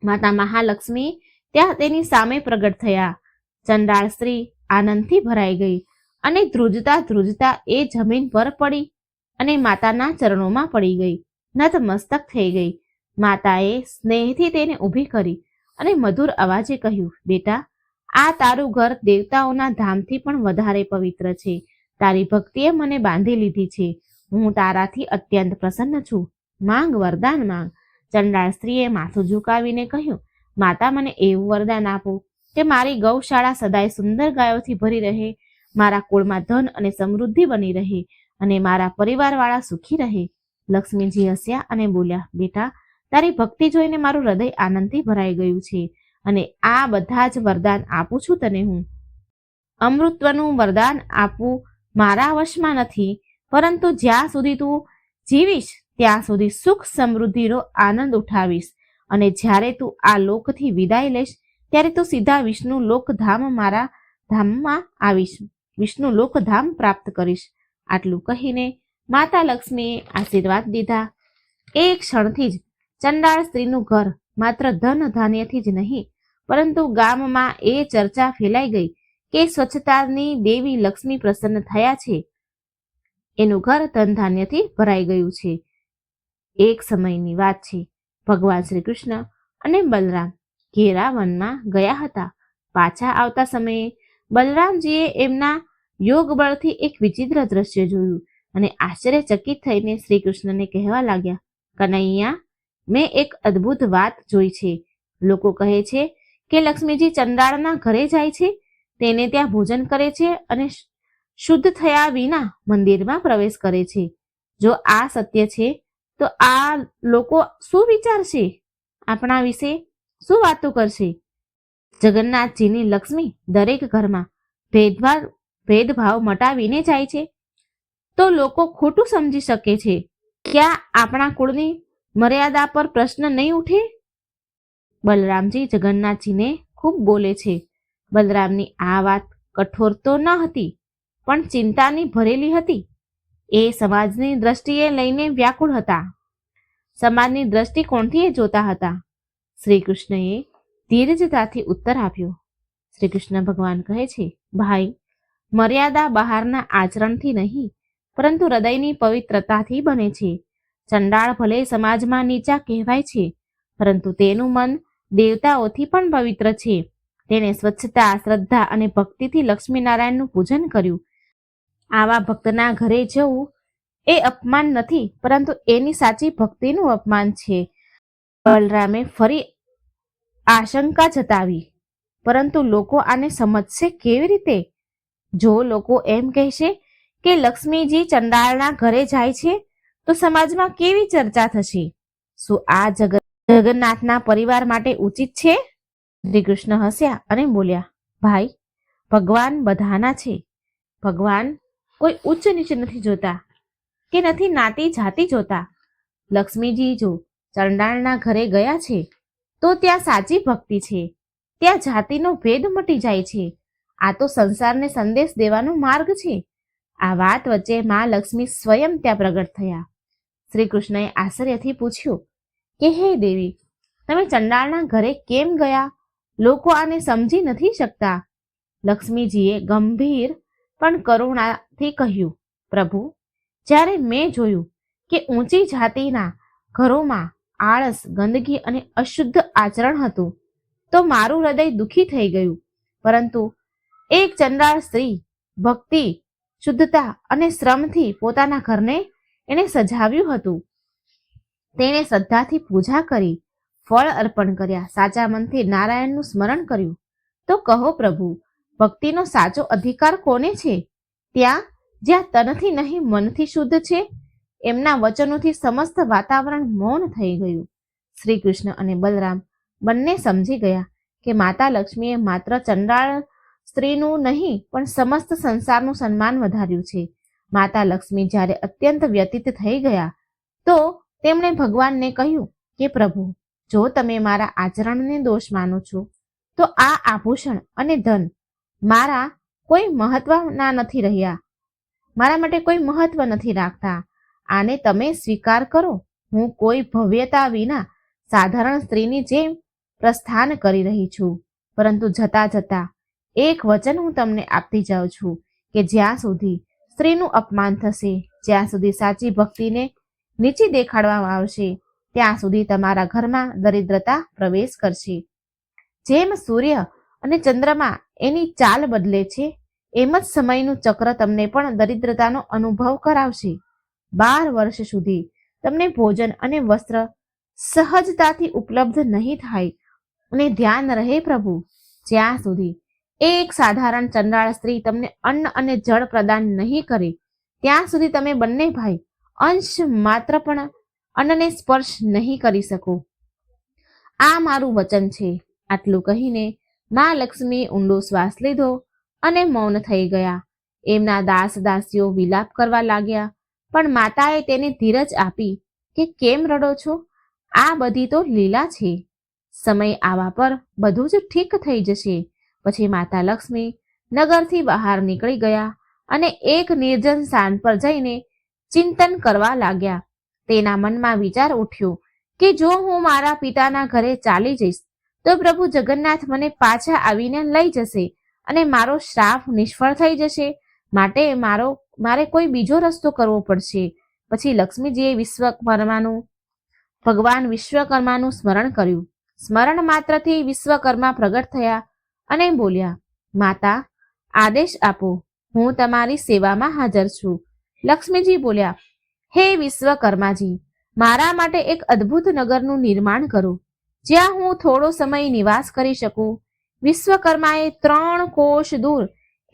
માતા મહાલક્ષ્મી ત્યાં તેની સામે પ્રગટ થયા. ચંડાળ સ્ત્રી આનંદથી ભરાઈ ગઈ અને ધ્રુજતા ધ્રુજતા એ જમીન પર પડી અને માતાના ચરણોમાં પડી ગઈ, નતમસ્તક થઈ ગઈ. માતાએ સ્નેહથી તેને ઊભી કરી અને મધુર અવાજે કહ્યું, બેટા, આ તારું ઘર દેવતાઓના ધામથી પણ વધારે પવિત્ર છે. તારી ભક્તિએ મને બાંધી લીધી છે. હું તારાથી અત્યંત પ્રસન્ન છું. માંગ, વરદાન માંગ. ચંડાળ સ્ત્રીએ માથું ઝુકાવીને કહ્યું, માતા, મને એવું વરદાન આપો કે મારી ગૌશાળા સદાય સુંદર ગાયોથી ભરી રહે, મારા કુળમાં ધન અને સમૃદ્ધિ બની રહે અને મારા પરિવારવાળા સુખી રહે. લક્ષ્મીજી હસ્યા અને બોલ્યા, બેટા, તારી ભક્તિ જોઈને મારું હૃદય આનંદથી ભરાઈ ગયું છે અને આ બધા જ વરદાન આપું છું તને. હું અમૃતત્વનું વરદાન આપવું મારા વશમાં નથી, પરંતુ જ્યાં સુધી તું જીવીશ ત્યાં સુધી સુખ સમૃદ્ધિનો આનંદ ઉઠાવીશ અને જ્યારે તું આ લોકથી વિદાય લઈશ ત્યારે તું સીધા વિષ્ણુ લોકધામ, મારા ધામમાં આવીશ, વિષ્ણુ લોકધામ પ્રાપ્ત કરીશ. આટલું કહીને માતા લક્ષ્મીએ આશીર્વાદ દીધા. એ ક્ષણથી જ ચંડાળ સ્ત્રીનું ઘર માત્ર ધન ધાન્યથી જ નહીં, પરંતુ ગામમાં એ ચર્ચા ફેલાઈ ગઈ કે સ્વચ્છતાની દેવી લક્ષ્મી પ્રસન્ન થયા છે, એનું ઘર ધન ધાન્યથી ભરાઈ ગયું છે. એક સમયની વાત છે. ભગવાન શ્રી કૃષ્ણ અને બલરામ ઘેરા વનમાં ગયા હતા. પાછા આવતા સમયે બલરામજીએ એમના યોગ બળથી એક વિચિત્ર દ્રશ્ય જોયું અને આશ્ચર્યચકિત થઈને શ્રી કૃષ્ણને કહેવા લાગ્યા, કનૈયા, મેં એક અદ્ભુત વાત જોઈ છે. લોકો કહે છે કે લક્ષ્મીજી ચંડાળના ઘરે જાય છે, તેને ત્યાં ભોજન કરે છે અને શુદ્ધ થયા વિના મંદિરમાં પ્રવેશ કરે છે. જો આ સત્ય છે તો આ લોકો શું વિચારશે, આપણા વિશે શું વાતો કરશે? જગન્નાથજીની લક્ષ્મી દરેક ઘરમાં ભેદભાવ મટાવીને જાય છે તો લોકો ખોટું સમજી શકે છે. ક્યાં આપણા કુળની મર્યાદા પર પ્રશ્ન નહીં ઉઠે? બલરામજી જગન્નાથજીને ખૂબ બોલે છે. બલરામની આ વાત કઠોર તો ન હતી, પણ ચિંતાની ભરેલી હતી. એ સમાજની દ્રષ્ટિએ લઈને વ્યાકુળ હતા. સમાજની દ્રષ્ટિકોણથી એ જોતા હતા. શ્રી કૃષ્ણએ ધીરજતાથી ઉત્તર આપ્યો. શ્રી કૃષ્ણ ભગવાન કહે છે, ભાઈ, મર્યાદા બહારના આચરણથી નહીં, પરંતુ હૃદયની પવિત્રતાથી બને છે. ચંડાળ ભલે સમાજમાં નીચા કહેવાય છે, પરંતુ તેનું મન દેવતાઓથી પણ પવિત્ર છે. તેણે સ્વચ્છતા, શ્રદ્ધા અને ભક્તિથી લક્ષ્મીનારાયણનું પૂજન કર્યું. આવા ભક્તના ઘરે જવું એ અપમાન નથી, પરંતુ એની સાચી ભક્તિનું અપમાન છે. બલરામે ફરી આશંકા જતાવી, પરંતુ લોકો આને સમજશે કેવી રીતે? જો લોકો એમ કહેશે કે લક્ષ્મીજી ચંડાળના ઘરે જાય છે તો સમાજમાં કેવી ચર્ચા થશે? શું આ જગન્નાથના પરિવાર માટે ઉચિત છે? શ્રી કૃષ્ણ હસ્યા અને બોલ્યા, ભાઈ, ભગવાન બધાના છે. ભગવાન કોઈ ઉચ્ચ નીચ નથી જોતા કે નથી નાતી જાતિ જોતા. લક્ષ્મીજી જો ચંડાળના ઘરે ગયા છે તો ત્યાં સાચી ભક્તિ છે, ત્યાં જાતિનો ભેદ મટી જાય છે. આ તો સંસારને સંદેશ દેવાનો માર્ગ છે. આ વાત વચ્ચે મા લક્ષ્મી સ્વયં ત્યાં પ્રગટ થયા. શ્રી કૃષ્ણએ આશ્ચર્યથી પૂછ્યું કે હે દેવી, તમે ચંડાળના ઘરે કેમ ગયા? લોકો આને સમજી નથી શકતા. લક્ષ્મીજીએ ગંભીર પણ કરુણાથી કહ્યું, પ્રભુ, જ્યારે મેં જોયું કે ઊંચી જાતિના ઘરોમાં આળસ, ગંદકી અને અશુદ્ધ આચરણ હતું તો મારું હૃદય દુઃખી થઈ ગયું. પરંતુ એક ચંડાળ સ્ત્રી ભક્તિ, શુદ્ધતા અને શ્રમથી પોતાના ઘરને એણે સજાવ્યું હતું. તેણે શ્રદ્ધાથી પૂજા કરી, ફળ અર્પણ કર્યા, સાચા મનથી નારાયણનું સ્મરણ કર્યું. તો કહો પ્રભુ, ભક્તિનો સાચો અધિકાર કોને છે? ત્યાં જ્યાં તનથી નહીં મનથી શુદ્ધ છે. એમના વચનોથી સમસ્ત વાતાવરણ મૌન થઈ ગયું. શ્રી કૃષ્ણ અને બલરામ બંને સમજી ગયા કે માતા લક્ષ્મીએ માત્ર ચંડાળ સ્ત્રીનું નહીં પણ સમસ્ત સંસારનું સન્માન વધાર્યું છે. માતા લક્ષ્મી જ્યારે અત્યંત વ્યતીત થઈ ગયા તો તેમણે ભગવાનને કહ્યું કે પ્રભુ, જો તમે મારા આચરણને દોષ માનો છો તો આ આભૂષણ અને ધન મારા કોઈ મહત્વના નથી રહ્યા, મારા માટે કોઈ મહત્વ નથી રાખતા. આને તમે સ્વીકાર કરો. હું કોઈ ભવ્યતા વિના સાધારણ સ્ત્રીની જેમ પ્રસ્થાન કરી રહી છું. પરંતુ જતા જતા એક વચન હું તમને આપતી જાઉં છું કે જ્યાં સુધી સ્ત્રીનું અપમાન થશે, જ્યાં સુધી સાચી ભક્તિને નીચી દેખાડવામાં આવશે, ત્યાં સુધી તમારા ઘરમાં દરિદ્રતા પ્રવેશ કરશે. જેમ સૂર્ય અને ચંદ્રમા એની ચાલ બદલે છે, એમ જ સમયનું ચક્ર તમને પણ દરિદ્રતાનો અનુભવ કરાવશે. 12 વર્ષ સુધી તમને ભોજન અને વસ્ત્ર સહજતાથી ઉપલબ્ધ નહીં થાય. અને ધ્યાન રહે પ્રભુ, જ્યાં સુધી એક સાધારણ ચંડાળ સ્ત્રી તમને અન્ન અને જળ પ્રદાન નહીં કરે, ત્યાં સુધી તમે બંને ભાઈ અંશ માત્ર પણ અન્નને સ્પર્શ નહીં કરી શકો. આ મારું વચન છે. આટલું કહીને મા લક્ષ્મીએ ઊંડો શ્વાસ લીધો અને મૌન થઈ ગયા. એમના દાસ દાસીઓ વિલાપ કરવા લાગ્યા, પણ માતાએ તેને ધીરજ આપી કે કેમ રડો છો? આ બધી તો લીલા છે. સમય આવા પર બધું જ ઠીક થઈ જશે. પછી માતા લક્ષ્મી નગરથી બહાર નીકળી ગયા અને એક નિર્જન સ્થાન પર જઈને ચિંતન કરવા લાગ્યા. તેના મનમાં વિચાર ઉઠ્યો કે જો હું મારા પિતાના ઘરે ચાલી જઈશ તો પ્રભુ જગન્નાથ મને પાછા આવીને લઈ જશે અને મારો શ્રાપ નિષ્ફળ થઈ જશે. માટે મારે કોઈ બીજો રસ્તો કરવો પડશે. પછી લક્ષ્મીજીએ ભગવાન વિશ્વકર્માનું સ્મરણ કર્યું. સ્મરણ માત્રથી વિશ્વકર્મા પ્રગટ થયા અને બોલ્યા, માતા, આદેશ આપો, હું તમારી સેવામાં હાજર છું. લક્ષ્મીજી બોલ્યા, હે વિશ્વકર્માજી, મારા માટે એક અદ્ભુત નગરનું નિર્માણ કરો જ્યાં હું થોડો સમય નિવાસ કરી શકું. વિશ્વકર્માએ 3 કોશ દૂર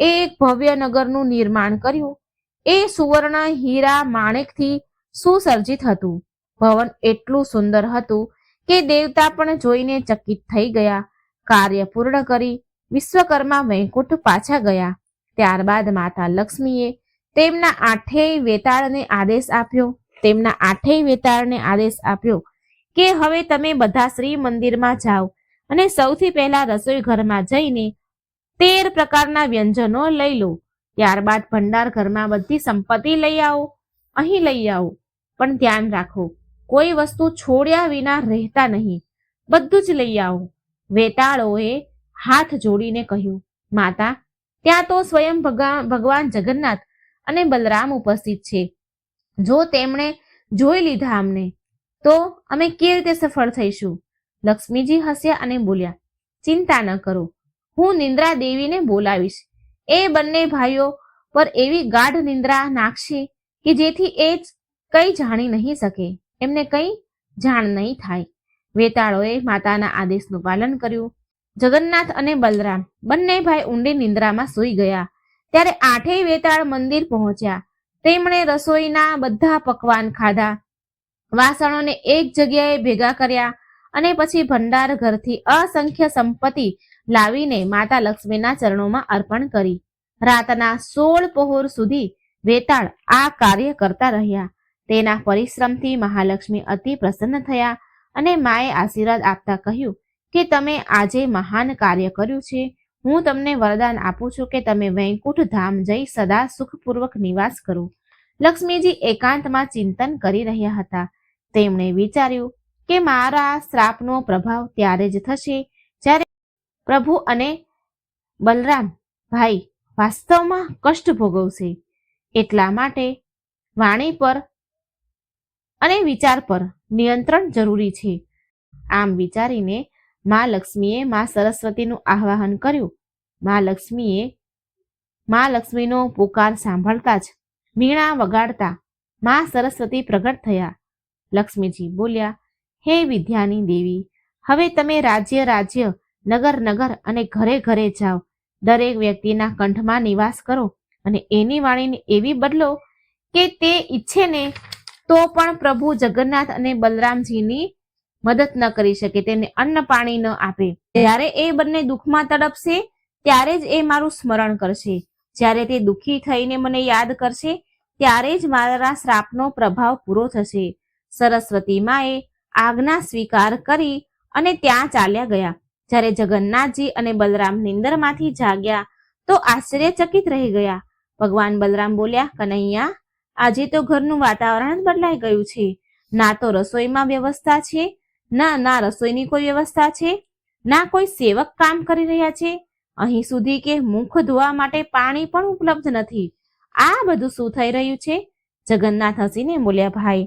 એક ભવ્ય નગરનું નિર્માણ કર્યું. એ સુવર્ણ, હીરા, માણેકથી સુસર્જિત હતું. ભવન એટલું સુંદર હતું કે દેવતા પણ જોઈને ચકિત થઈ ગયા. કાર્ય પૂર્ણ કરી વિશ્વકર્મા વૈકુંઠ પાછા ગયા. ત્યારબાદ માતા લક્ષ્મીએ તેમના 8 વેતાળને આદેશ આપ્યો કે હવે તમે બધા શ્રી મંદિરમાં જાઓ અને સૌથી પહેલા રસોઈ ઘરમાં જઈને 13 પ્રકારના વ્યંજનો લઈ લો. ત્યારબાદ ભંડાર ઘરમાં બધી સંપત્તિ અહીં લઈ આવો. પણ ધ્યાન રાખો, કોઈ વસ્તુ છોડ્યા વિના રહેતા નહીં, બધું જ લઈ આવો. વેતાળોએ હાથ જોડીને કહ્યું, માતા, ત્યાં તો સ્વયં ભગવાન જગન્નાથ અને બલરામ ઉપસ્થિત છે. જો તેમણે જોઈ લીધા અમને તો અમે કેવી રીતે સફળ થઈશું? લક્ષ્મીજી હસ્યા અને બોલ્યા, ચિંતા ન કરો, હું નિંદ્રા દેવીને બોલાવીશ. એ બંને ભાઈઓ પર એવી ગાઢ નિંદ્રા નાખશે કે જેથી એ કંઈ જાણી નહીં શકે, એમને કંઈ જાણ નહીં થાય. વેતાળોએ માતાના આદેશનું પાલન કર્યું. જગન્નાથ અને બલરામ બંને ભાઈ ઊંડી નિંદ્રામાં સૂઈ ગયા. ત્યારે 8 વેતાળ મંદિર પહોંચ્યા. તેમણે રસોઈના બધા પકવાન ખાધા, વાસણોને એક જગ્યાએ ભેગા કર્યા અને પછી ભંડાર ઘરથી અસંખ્ય સંપત્તિ લાવીને માતા લક્ષ્મીના ચરણોમાં અર્પણ કરી. રાતના 16 પહોર સુધી વેતાળ આ કાર્ય કરતા રહ્યા. તેના પરિશ્રમથી મહાલક્ષ્મી અતિ પ્રસન્ન થયા અને માએ આશીર્વાદ આપતા કહ્યું કે તમે આજે મહાન કાર્ય કર્યું છે. હું તમને વરદાન આપું છું કે તમે વૈકુંઠ ધામ જઈ સદા સુખપૂર્વક નિવાસ કરો. લક્ષ્મીજી એકાંતમાં ચિંતન કરી રહ્યા હતા. તેમણે વિચાર્યું કે મારા શ્રાપનો પ્રભાવ ત્યારે જ થશે જ્યારે પ્રભુ અને બલરામ ભાઈ વાસ્તવમાં કષ્ટ ભોગવશે. એટલા માટે વાણી પર અને વિચાર પર નિયંત્રણ જરૂરી છે. આમ વિચારીને મા લક્ષ્મીએ મા સરસ્વતીનું આહ્વાન કર્યું. મા લક્ષ્મીનો પુકાર સાંભળતા જ વીણા વગાડતા મા સરસ્વતી પ્રગટ થયા. લક્ષ્મીજી બોલ્યા, હે વિદ્યાની દેવી, હવે તમે રાજ્ય, નગર અને ઘરે જાઓ. દરેક વ્યક્તિના કંઠમાં નિવાસ કરો અને એની વાણીને એવી બદલો કે તે ઈચ્છે ને તો પણ પ્રભુ જગન્નાથ અને બલરામજીની મદદ ન કરી શકે, તેને અન્ન પાણી ન આપે. જ્યારે એ બંને દુઃખમાં તડપશે ત્યારે જ એ મારું સ્મરણ કરશે. જ્યારે તે દુઃખી થઈને મને યાદ કરશે ત્યારે જ મારા શ્રાપનો પ્રભાવ પૂરો થશે. સરસ્વતી માએ આજ્ઞા સ્વીકાર કરી અને ત્યાં ચાલ્યા ગયા. જ્યારે જગન્નાથજી અને બલરામ નિંદરમાંથી જાગ્યા તો આશ્ચર્યચકિત રહી ગયા. ભગવાન બલરામ બોલ્યા, કનૈયા, આજે તો ઘરનું વાતાવરણ જ બદલાઈ ગયું છે. ના તો રસોઈમાં વ્યવસ્થા છે, ના રસોઈની કોઈ વ્યવસ્થા છે ના કોઈ સેવક કામ કરી રહ્યા છે. અહીં સુધી કે મુખ ધોવા માટે પાણી પણ ઉપલબ્ધ નથી. આ બધું શું થઈ રહ્યું છે? જગન્નાથ હસીને બોલ્યા, ભાઈ,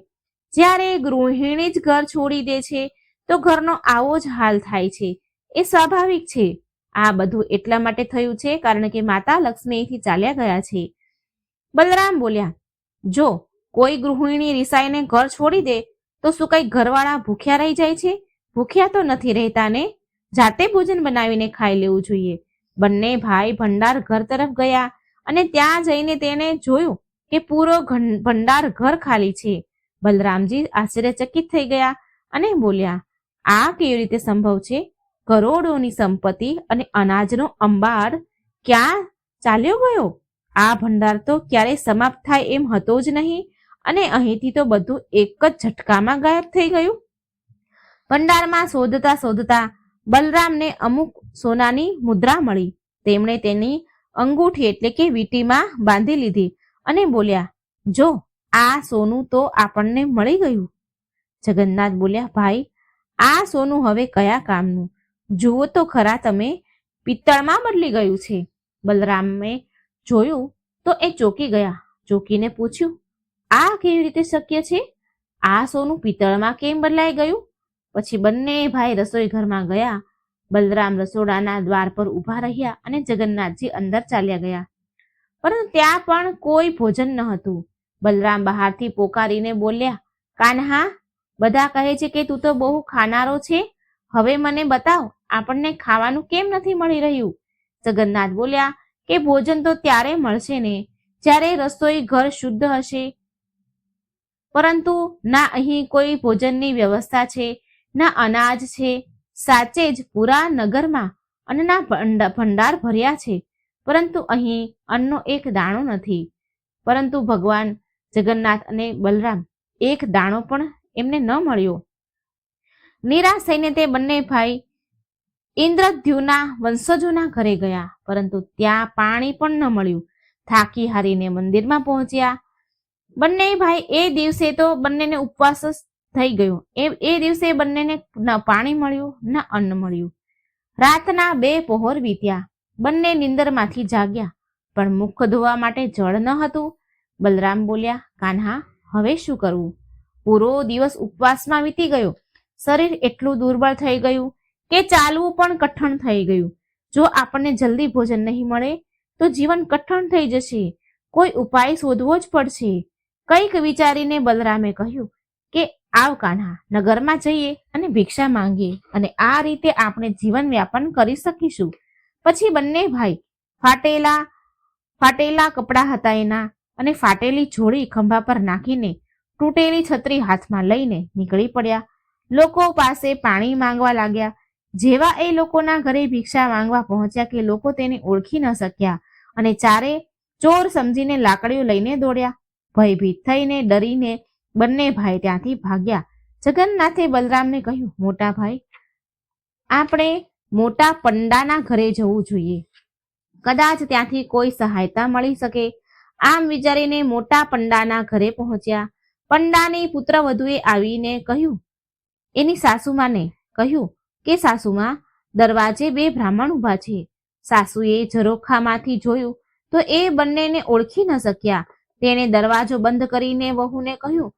જ્યારે ગૃહિણી જ ઘર છોડી દે છે તો ઘરનો આવો જ હાલ થાય છે. એ સ્વાભાવિક છે. આ બધું એટલા માટે થયું છે કારણ કે માતા લક્ષ્મી અહીંથી ચાલ્યા ગયા છે. બલરામ બોલ્યા, જો કોઈ ગૃહિણી રિસાઈને ઘર છોડી દે તો શું કઈ ઘરવાળા ભૂખ્યા રહી જાય છે? ભૂખ્યા તો નથી રહેતા ને. જાતે ભોજન બનાવીને ખાઈ લેવું જોઈએ. બંને ભાઈ ભંડાર ઘર તરફ ગયા અને ત્યાં જઈને તેને જોયું કે પૂરો ભંડાર ઘર ખાલી છે. બલરામજી આશ્ચર્યચકિત થઈ ગયા અને બોલ્યા, આ કેવી રીતે સંભવ છે? કરોડોની સંપત્તિ અને અનાજનો અંબાર ક્યાં ચાલ્યો ગયો? આ ભંડાર તો ક્યારેય સમાપ્ત થાય એમ હતો જ નહીં અને અહીંથી તો બધું એક જ ઝટકામાં ગાયબ થઈ ગયું. ભંડારમાં શોધતા શોધતા બલરામને અમુક સોનાની મુદ્રા મળી. તેમણે તેની અંગૂઠી એટલે કે વીંટીમાં બાંધી લીધી અને બોલ્યા, જો આ સોનું તો આપણને મળી ગયું. જગન્નાથ બોલ્યા, ભાઈ, આ સોનું હવે કયા કામનું? જુઓ તો ખરા તમે, પિત્તળમાં બદલી ગયું છે. બલરામે જોયું તો એ ચોંકી ગયા. ચોંકીને પૂછ્યું, આ કેવી રીતે શક્ય છે? આ સોનું પિત્તળમાં કેમ બદલાઈ ગયું? પછી બંને ભાઈ રસોઈ ઘરમાં ગયા. બલરામ રસોડાના દ્વાર પર ઊભા રહ્યા અને જગન્નાથજી અંદર ચાલ્યા ગયા. પરંતુ ત્યાં પણ કોઈ ભોજન ન હતું. બલરામ બહારથી પોકારીને બોલ્યા, કાન્હા, બધા કહે છે કે તું તો બહુ ખાનારો છે. હવે મને બતાવ, આપણને ખાવાનું કેમ નથી મળી રહ્યું? જગન્નાથ બોલ્યા કે ભોજન તો ત્યારે મળશે ને જ્યારે રસોઈ ઘર શુદ્ધ હશે. પરંતુ ના અહીં કોઈ ભોજનની વ્યવસ્થા છે, ના અનાજ છે. સાચે જ પૂરા નગરમાં અન્નના ભંડાર ભર્યા છે, પરંતુ અહીં અન્નનો એક દાણો નથી. પરંતુ ભગવાન જગન્નાથ અને બલરામ એક દાણો પણ એમને ન મળ્યો. નિરાશ થઈને તે બંને ભાઈ ઇન્દ્રદ્યુના વંશજોના ઘરે ગયા, પરંતુ ત્યાં પાણી પણ ન મળ્યું. થાકી હારીને મંદિરમાં પહોંચ્યા. બંને ભાઈ એ દિવસે તો બંનેને ઉપવાસ થઈ ગયો. એ દિવસે બંનેને ન પાણી મળ્યું ન અન્ન મળ્યું. રાતના 2 પહોર વીત્યા. બંને નિંદરમાંથી જાગ્યા, પણ મુખ ધોવા માટે જળ ન હતું. બલરામ બોલ્યા, કાન્હા, હવે શું કરવું? પૂરો દિવસ ઉપવાસમાં વીતી ગયો. શરીર એટલું દુર્બળ થઈ ગયું કે ચાલવું પણ કઠણ થઈ ગયું. જો આપણને જલ્દી ભોજન નહીં મળે તો જીવન કઠણ થઈ જશે. કોઈ ઉપાય શોધવો જ પડશે. કંઈક વિચારીને બલરામે કહ્યું કે આવ કાન્હા, નગરમાં જઈએ અને ભિક્ષા માંગીએ અને આ રીતે આપણે જીવન વ્યાપન કરી શકીશું. પછી બંને ભાઈ ફાટેલા કપડાં હતા એના અને ફાટેલી જોડી ખંભા પર નાખીને તૂટેલી છત્રી હાથમાં લઈને નીકળી પડ્યા. લોકો પાસે પાણી માંગવા લાગ્યા. જેવા એ લોકોના ઘરે ભિક્ષા માંગવા પહોંચ્યા કે લોકો તેને ઓળખી ન શક્યા અને ચારે ચોર સમજીને લાકડીઓ લઈને દોડ્યા. ભયભીત થઈને ડરીને બંને ભાઈ ત્યાંથી ભાગ્યા. જગન્નાથે બલરામને કહ્યું, મોટા ભાઈ, આપણે મોટા પંડાના ઘરે જવું જોઈએ. કદાચ ત્યાંથી કોઈ સહાયતા મળી શકે. આમ વિચારીને મોટા પંડાના ઘરે પહોંચ્યા. પંડાની પુત્રવધુએ આવીને કહ્યું, એની સાસુમાને કહ્યું કે સાસુમાં, દરવાજે 2 બ્રાહ્મણ ઊભા છે. સાસુએ ઝરોખામાંથી જોયું તો એ બંનેને ઓળખી ન શક્યા. તેણે દરવાજો બંધ કરીને વહુને કહ્યું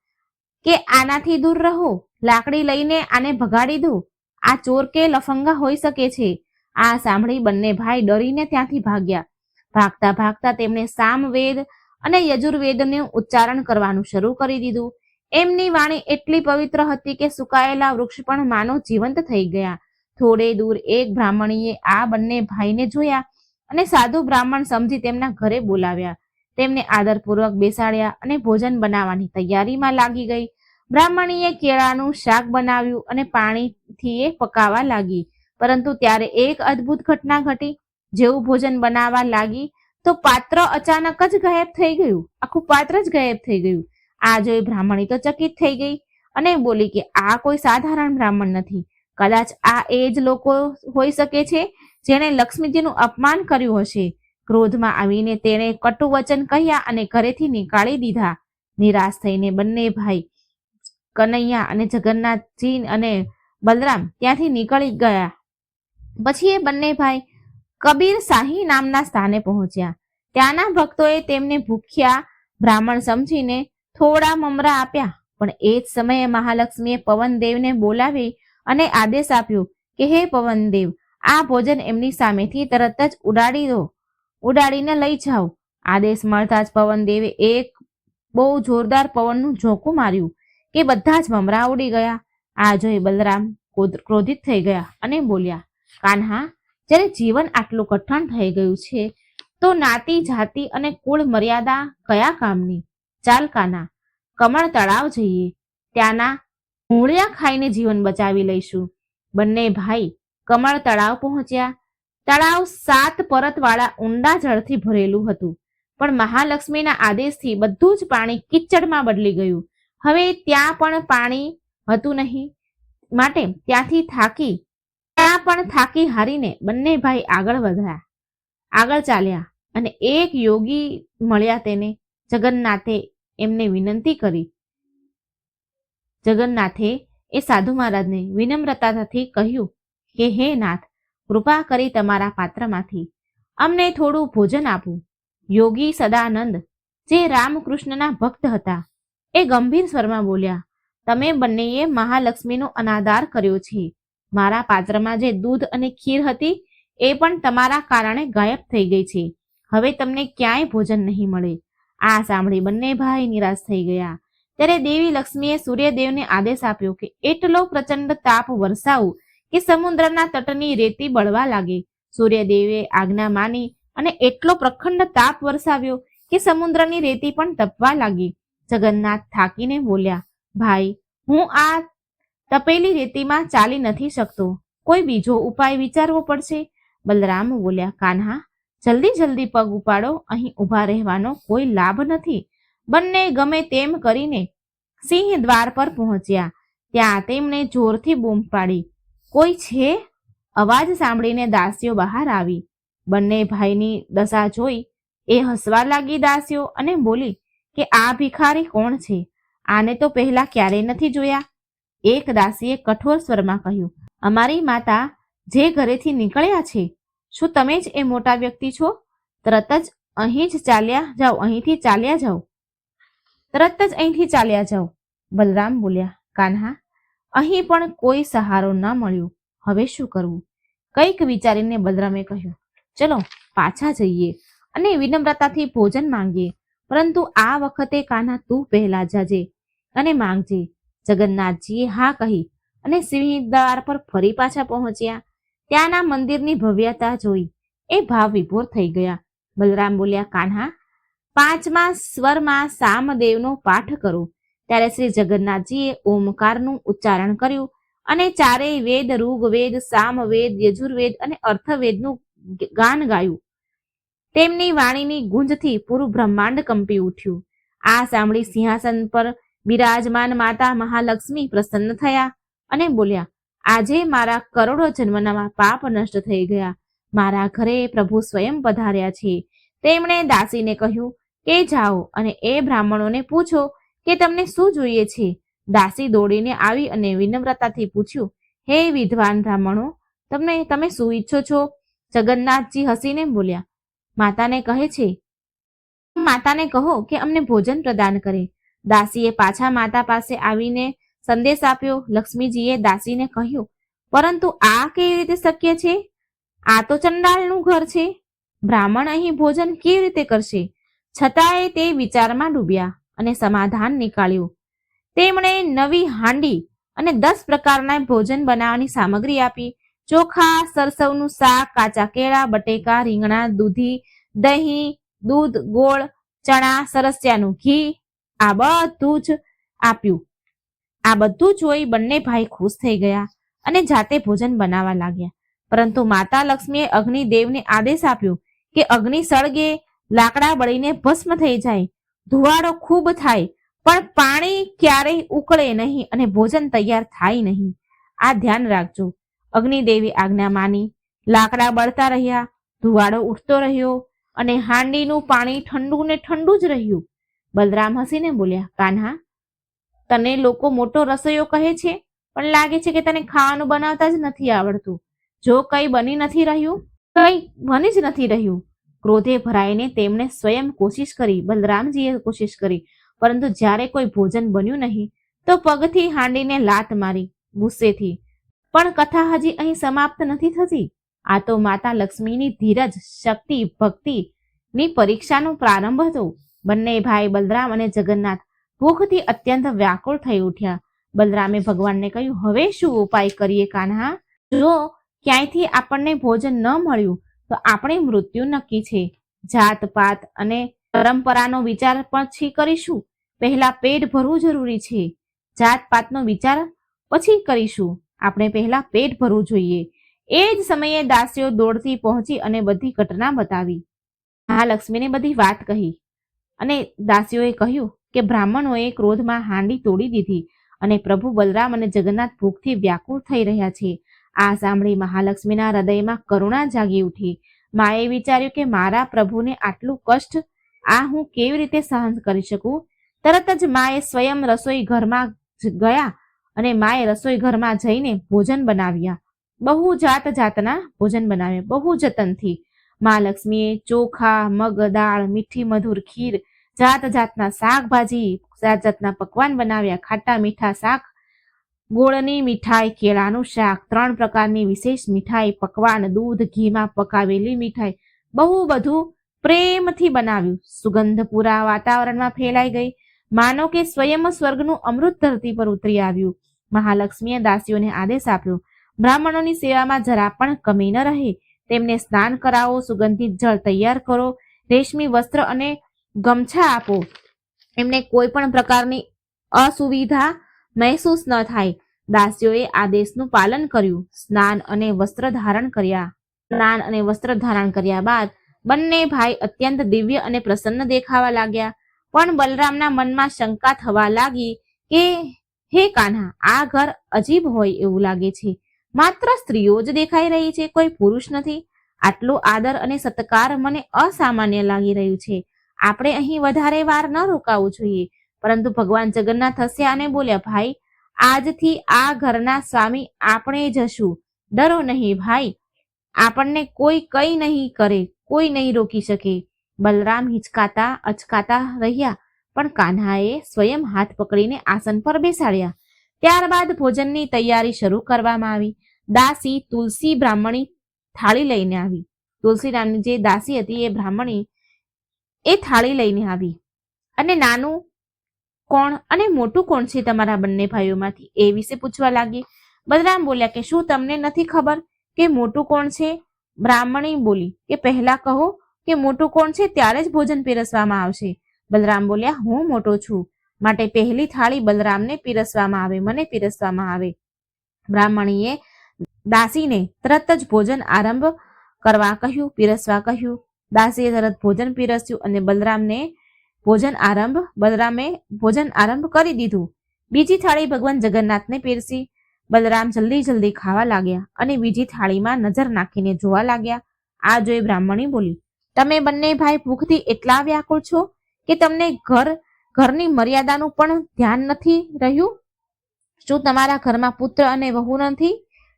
કે આનાથી દૂર રહો, લાકડી લઈને આને ભગાડી દો. આ ચોર કે લફંગા હોઈ શકે છે. આ સાંભળી બંને ભાઈ ડરીને ત્યાંથી ભાગ્યા. ભાગતા ભાગતા તેમણે સામવેદ અને યજુર્વેદનું ઉચ્ચારણ કરવાનું શરૂ કરી દીધું. એમની વાણી એટલી પવિત્ર હતી કે સુકાયેલા વૃક્ષ પણ માનો જીવંત થઈ ગયા. થોડે દૂર એક બ્રાહ્મણીએ આ બંને ભાઈને જોયા અને સાધુ બ્રાહ્મણ સમજી તેમના ઘરે બોલાવ્યા. તેમને આદરપૂર્વક બેસાડ્યા અને ભોજન બનાવવાની તૈયારીમાં લાગી ગઈ. બ્રાહ્મણીએ કેળાનું શાક બનાવ્યું અને પાણીથી એ પકાવવા લાગી. પરંતુ ત્યારે એક અદ્ભુત ઘટના ઘટી. જેવું ભોજન બનાવવા લાગી તો પાત્ર અચાનક જ ગાયબ થઈ ગયું. આખું પાત્ર જ ગાયબ થઈ ગયું. આ જોઈ બ્રાહ્મણી તો ચકિત થઈ ગઈ અને બોલી કે આ કોઈ સાધારણ બ્રાહ્મણ નથી. કદાચ આ એ જ લોકો હોઈ શકે છે જેણે લક્ષ્મીજીનું અપમાન કર્યું હશે. ક્રોધમાં આવીને તેણે કટુ વચન કહ્યા અને ઘરેથી નીકાળી દીધા. નિરાશ થઈને બંને ભાઈ કનૈયા અને જગન્નાથજી અને બલરામ ત્યાંથી નીકળી ગયા. પછી એ બંને ભાઈ કબીર શાહી નામના સ્થાને પહોંચ્યા. ત્યાંના ભક્તોએ તેમને ભૂખ્યા બ્રાહ્મણ સમજીને થોડા મમરા આપ્યા. પણ એ જ સમયે મહાલક્ષ્મીએ પવનદેવને બોલાવી અને આદેશ આપ્યો કે હે પવનદેવ, આ ભોજન એમની સામેથી તરત જ ઉડાડીને લઈ જાઓ. આદેશ મળતા જ પવનદેવે એક બહુ જોરદાર પવનનું ઝોકું માર્યું કે બધા જ મમરા ઉડી ગયા. આ જોઈ બલરામ ક્રોધિત થઈ ગયા અને બોલ્યા, કાન્હા, જ્યારે જીવન આટલું કઠણ થઈ ગયું છે તો નાતી જાતિ અને કુળ મર્યાદા કયા કામની? ચાલ કાના, કમળ તળાવ જઈએ, ત્યાંના મૂળિયા ખાઈને જીવન બચાવી લઈશું. બંને ભાઈ કમળ તળાવ પહોંચ્યા. તળાવ 7 પરતવાળા ઊંડા જળથી ભરેલું હતું, પણ મહાલક્ષ્મીના આદેશથી બધું જ પાણી કિચડમાં બદલી ગયું. હવે ત્યાં પણ પાણી હતું નહીં, માટે ત્યાં થાકી હારીને બંને ભાઈ આગળ ચાલ્યા અને એક યોગી મળ્યા. તેને જગન્નાથે એમને વિનંતી કરી. જગન્નાથે એ સાધુ મહારાજને વિનમ્રતાથી કહ્યું કે હે નાથ, કૃપા કરી તમારા પાત્રમાંથી અમને થોડું ભોજન આપવું. યોગી સદાનંદ, જે રામકૃષ્ણના ભક્ત હતા, એ ગંભીર સ્વરમાં બોલ્યા, તમે બંનેએ મહાલક્ષ્મીનો અનાદર કર્યો છે. મારા પાત્રમાં જે દૂધ અને ખીર હતી એ પણ તમારા કારણે ગાયબ થઈ ગઈ છે. હવે તમને ક્યાંય ભોજન નહીં મળે. આ સાંભળી બંને ભાઈ નિરાશ થઈ ગયા. ત્યારે દેવી લક્ષ્મીએ સૂર્યદેવને આદેશ આપ્યો કે એટલો પ્રચંડ તાપ વરસાવું કે સમુદ્રના તટની રેતી બળવા લાગે. સૂર્યદેવે આજ્ઞા માની અને એટલો પ્રખંડ તાપ વરસાવ્યો કે સમુદ્રની રેતી પણ તપવા લાગી. જગન્નાથ થાકીને બોલ્યા, ભાઈ, હું આ તપેલી રેતીમાં ચાલી નથી શકતો, કોઈ બીજો ઉપાય વિચારવો પડશે. બલરામ બોલ્યા, કાન્હા, જલ્દી પગ ઉપાડો, અહીં ઊભા રહેવાનો કોઈ લાભ નથી. બંને ગમે તેમ કરીને સિંહ દ્વાર પર પહોંચ્યા. ત્યાં તેમણે જોરથી બૂમ પાડી, કોઈ છે? અવાજ સાંભળીને દાસીઓ બહાર આવી. બંને ભાઈની દશા જોઈ એ હસવા લાગી દાસીઓ અને બોલી કે આ ભિખારી કોણ છે? આને તો પહેલા ક્યારેય નથી જોયા. એક દાસીએ કઠોર સ્વરમાં કહ્યું, અમારી માતા જે ઘરેથી નીકળ્યા છે. શું તમે જ એ મોટા વ્યક્તિ છો? તરત જ અહીંથી ચાલ્યા જાઓ. બલરામ બોલ્યા, કાન્હા, અહીં પણ કોઈ સહારો ન મળ્યો, હવે શું કરવું? કંઈક વિચારીને બલરામે કહ્યું, ચલો પાછા જઈએ અને વિનમ્રતાથી ભોજન માંગીએ, પરંતુ આ વખતે કાન્હા તું પહેલા જજે અને માંગજે. જગન્નાથજીએ હા કહી અને સિંહદ્વાર પર ફરી પાછા પહોંચ્યા. ત્યાંના મંદિરની ભવ્યતા જોઈ એ ભાવ વિભોર થઈ ગયા. બલરામ બોલ્યા, કાન્હા, 5મા સ્વરમાં સામદેવનો પાઠ કરો. ત્યારે શ્રી જગન્નાથજીએ ઓમકારનું ઉચ્ચારણ કર્યું અને ચારેય વેદ, ઋગ્વેદ, સામવેદ, યજુર્વેદ અને અર્થવેદનું ગાન ગાયું. તેમની વાણીની ગુંજથી પૂરું બ્રહ્માંડ કંપી ઉઠ્યું. આ સાંભળી સિંહાસન પર બિરાજમાન માતા મહાલક્ષ્મી પ્રસન્ન થયા અને બોલ્યા, આજે મારા કરોડો જન્મના પાપ નષ્ટ થઈ ગયા. મારા ઘરે પ્રભુ સ્વયં પધાર્યા છે. તેમણે દાસીને કહ્યું કે જાઓ અને એ બ્રાહ્મણોને પૂછો કે તમને શું જોઈએ છે. દાસી દોડીને આવી અને વિનમ્રતાથી પૂછ્યું, હે વિદ્વાન બ્રાહ્મણો, તમે શું ઈચ્છો છો? જગન્નાથજી હસીને બોલ્યા, માતાને કહો કે અમને ભોજન પ્રદાન કરે. દાસીએ પાછા માતા પાસે આવીને સંદેશ આપ્યો. લક્ષ્મીજીએ દાસીને કહ્યું, પરંતુ આ કેવી રીતે શક્ય છે? આ તો ચંડાળનું ઘર છે. બ્રાહ્મણ અહીં ભોજન કેવી રીતે કરશે? છતાંય તે વિચારમાં ડૂબ્યા અને સમાધાન નીકાળ્યું. તેમણે નવી હાંડી અને 10 પ્રકારના ભોજન બનાવવાની સામગ્રી આપી. ચોખા, સરસવનું શાક, કાચા કેળા, બટેકા, રીંગણા, દૂધી, દહીં, દૂધ, ગોળ, ચણા, સરસિયાનું ઘી, આ બધું જ આપ્યું. આ બધું જોઈ બંને ભાઈ ખુશ થઈ ગયા અને જાતે ભોજન બનાવવા લાગ્યા. પરંતુ માતા લક્ષ્મીએ અગ્નિદેવને આદેશ આપ્યો કે અગ્નિ સળગે, લાકડા બળીને ભસ્મ થઈ જાય, ધુવાડો ખૂબ થાય, પણ પાણી ક્યારેય ઉકળે નહીં અને ભોજન તૈયાર થાય નહીં. આ ધ્યાન રાખજો. અગ્નિદેવી આજ્ઞા માની. લાકડા બળતા રહ્યા, ધુવાડો ઉઠતો રહ્યો અને હાંડીનું પાણી ઠંડુ ને ઠંડુ જ રહ્યું. બલરામ હસીને બોલ્યા, કાન્હા, તને લોકો મોટો રસોઈયો કહે છે, પણ લાગે છે કે તને ખાવાનું બનાવતા જ નથી આવડતું. જો કંઈ બની નથી રહ્યું, કંઈ બની જ નથી રહ્યું. ક્રોધે ભરાઈને તેમણે સ્વયં કોશિશ કરી, બલરામજીએ કોશિશ કરી, પરંતુ જ્યારે કોઈ ભોજન બન્યું નહીં તો પગથી હાંડીને લાત મારી ગુસ્સેથી. પણ કથા હજી અહીં સમાપ્ત નથી થતી. આ તો માતા લક્ષ્મીની ધીરજ, શક્તિ, ભક્તિની પરીક્ષાનો પ્રારંભ હતો. બંને ભાઈ બલરામ અને જગન્નાથ ભૂખથી અત્યંત વ્યાકુળ થઈ ઉઠ્યા. બલરામે ભગવાનને કહ્યું, હવે શું ઉપાય કરીએ કાન્હા? જો ક્યાંયથી આપણને ભોજન ન મળ્યું તો આપણે મૃત્યુ નક્કી છે. જાત પાત અને પરંપરાનો વિચાર પછી કરીશું. પહેલા પેટ ભરવું જરૂરી છે. જાત પાતનો વિચાર પછી કરીશું. આપણે પહેલા પેટ ભરવું જોઈએ. એ જ સમયે દાસીઓ દોડતી પહોંચી અને બધી ઘટના બતાવી. મહાલક્ષ્મીને બધી વાત કહી અને દાસીઓએ કહ્યું કે બ્રાહ્મણોએ ક્રોધમાં હાંડી તોડી દીધી અને પ્રભુ બલરામ અને જગન્નાથ ભૂખથી વ્યાકુળ થઈ રહ્યા છે. આ સાંભળી મહાલક્ષ્મીના હૃદયમાં કરુણા જાગી ઉઠી. માએ વિચાર્યું કે મારા પ્રભુને આટલું કષ્ટ હું કેવી રીતે સહન કરી શકું. તરત જ માએ સ્વયં રસોઈ ઘરમાં ગયા અને માએ રસોઈ ઘરમાં જઈને ભોજન બનાવ્યા. બહુ જાત જાતના ભોજન બનાવ્યા, બહુ જતનથી. મહાલક્ષ્મીએ ચોખા, મગ દાળ, મીઠી મધુર ખીર, જાત જાતના શાકભાજી, જાત જાતના પકવાન બનાવ્યા. ખાટા મીઠા શાક, ગોળની મીઠાઈ, કેળાનું શાક, 3 પ્રકારની વિશેષ મીઠાઈ, પકવાન, દૂધ ઘીમાં પકાવેલી મીઠાઈ, બહુ બધું પ્રેમથી બનાવ્યું. સુગંધ પૂરા વાતાવરણમાં ફેલાઈ ગઈ, માનો કે સ્વયં સ્વર્ગનું અમૃત ધરતી પર ઉતરી આવ્યું. મહાલક્ષ્મીએ દાસીઓને આદેશ આપ્યો, બ્રાહ્મણોની સેવામાં જરા પણ કમી ન રહે. તેમને સ્નાન કરાવો, સુગંધિત જળ તૈયાર કરો, રેશમી વસ્ત્ર અને ગમછા આપો. એમને કોઈ પણ પ્રકારની અસુવિધા મહેસૂસ ન થાય. દાસીઓએ આદેશનું પાલન કર્યું. સ્નાન અને વસ્ત્ર ધારણ કર્યા બાદ બંને ભાઈ અત્યંત દિવ્ય અને પ્રસન્ન દેખાવા લાગ્યા. પણ બલરામના મનમાં શંકા થવા લાગી કે હે કાન્હા, આ ઘર અજીબ હોય એવું લાગે છે. માત્ર સ્ત્રીઓ જ દેખાઈ રહી છે, કોઈ પુરુષ નથી. આટલો આદર અને સત્કાર મને અસામાન્ય લાગી રહ્યું છે. આપણે અહીં વધારે વાર ન રોકાવું જોઈએ. પરંતુ ભગવાન જગન્નાથ હસ્યા અને બોલ્યા, ભાઈ, આજથી આ ઘરના સ્વામી આપણે જશું. ડરો નહીં ભાઈ, આપણને કોઈ કંઈ નહીં કરે, કોઈ નહીં રોકી શકે. બલરામ હિચકાતા અચકાતા રહ્યા, પણ કાન્હાએ સ્વયં હાથ પકડીને આસન પર બેસાડ્યા. ત્યારબાદ ભોજનની તૈયારી શરૂ કરવામાં આવી. દાસી તુલસી બ્રાહ્મણી થાળી લઈને આવી. તુલસી નામની જે દાસી હતી એ બ્રાહ્મણી એ થાળી લઈને આવી અને નાનું કોણ અને મોટું કોણ છે તમારા બંને ભાઈઓમાંથી એ વિશે પૂછવા લાગી. બલરામ બોલ્યા કે શું તમને નથી ખબર કે મોટું કોણ છે? બ્રાહ્મણી બોલી કે પહેલા કહો કે મોટું કોણ છે, ત્યારે જ ભોજન પીરસવામાં આવશે. બલરામ બોલ્યા, હું મોટો છું, માટે પહેલી થાળી બલરામને પીરસવામાં આવે, મને પીરસવામાં આવે. બ્રાહ્મણીએ દાસીને તરત જ ભોજન આરંભ કરવા કહ્યું, પીરસવા કહ્યું. દાસીએ તરત ભોજન પીરસ્યું અને બલરામે ભોજન આરંભ કરી દીધું. બીજી થાળી ભગવાન જગન્નાથને પીરસી. બલરામ જલ્દી ખાવા લાગ્યા અને બીજી થાળીમાં નજર નાખીને જોવા લાગ્યા. આ જોઈ બ્રાહ્મણી બોલી, તમે બંને ભાઈ ભૂખથી એટલા વ્યાકુળ છો કે તમને ઘરની મર્યાદાનું પણ ધ્યાન નથી રહ્યું? શું તમારા ઘરમાં પુત્ર અને વહુ નથી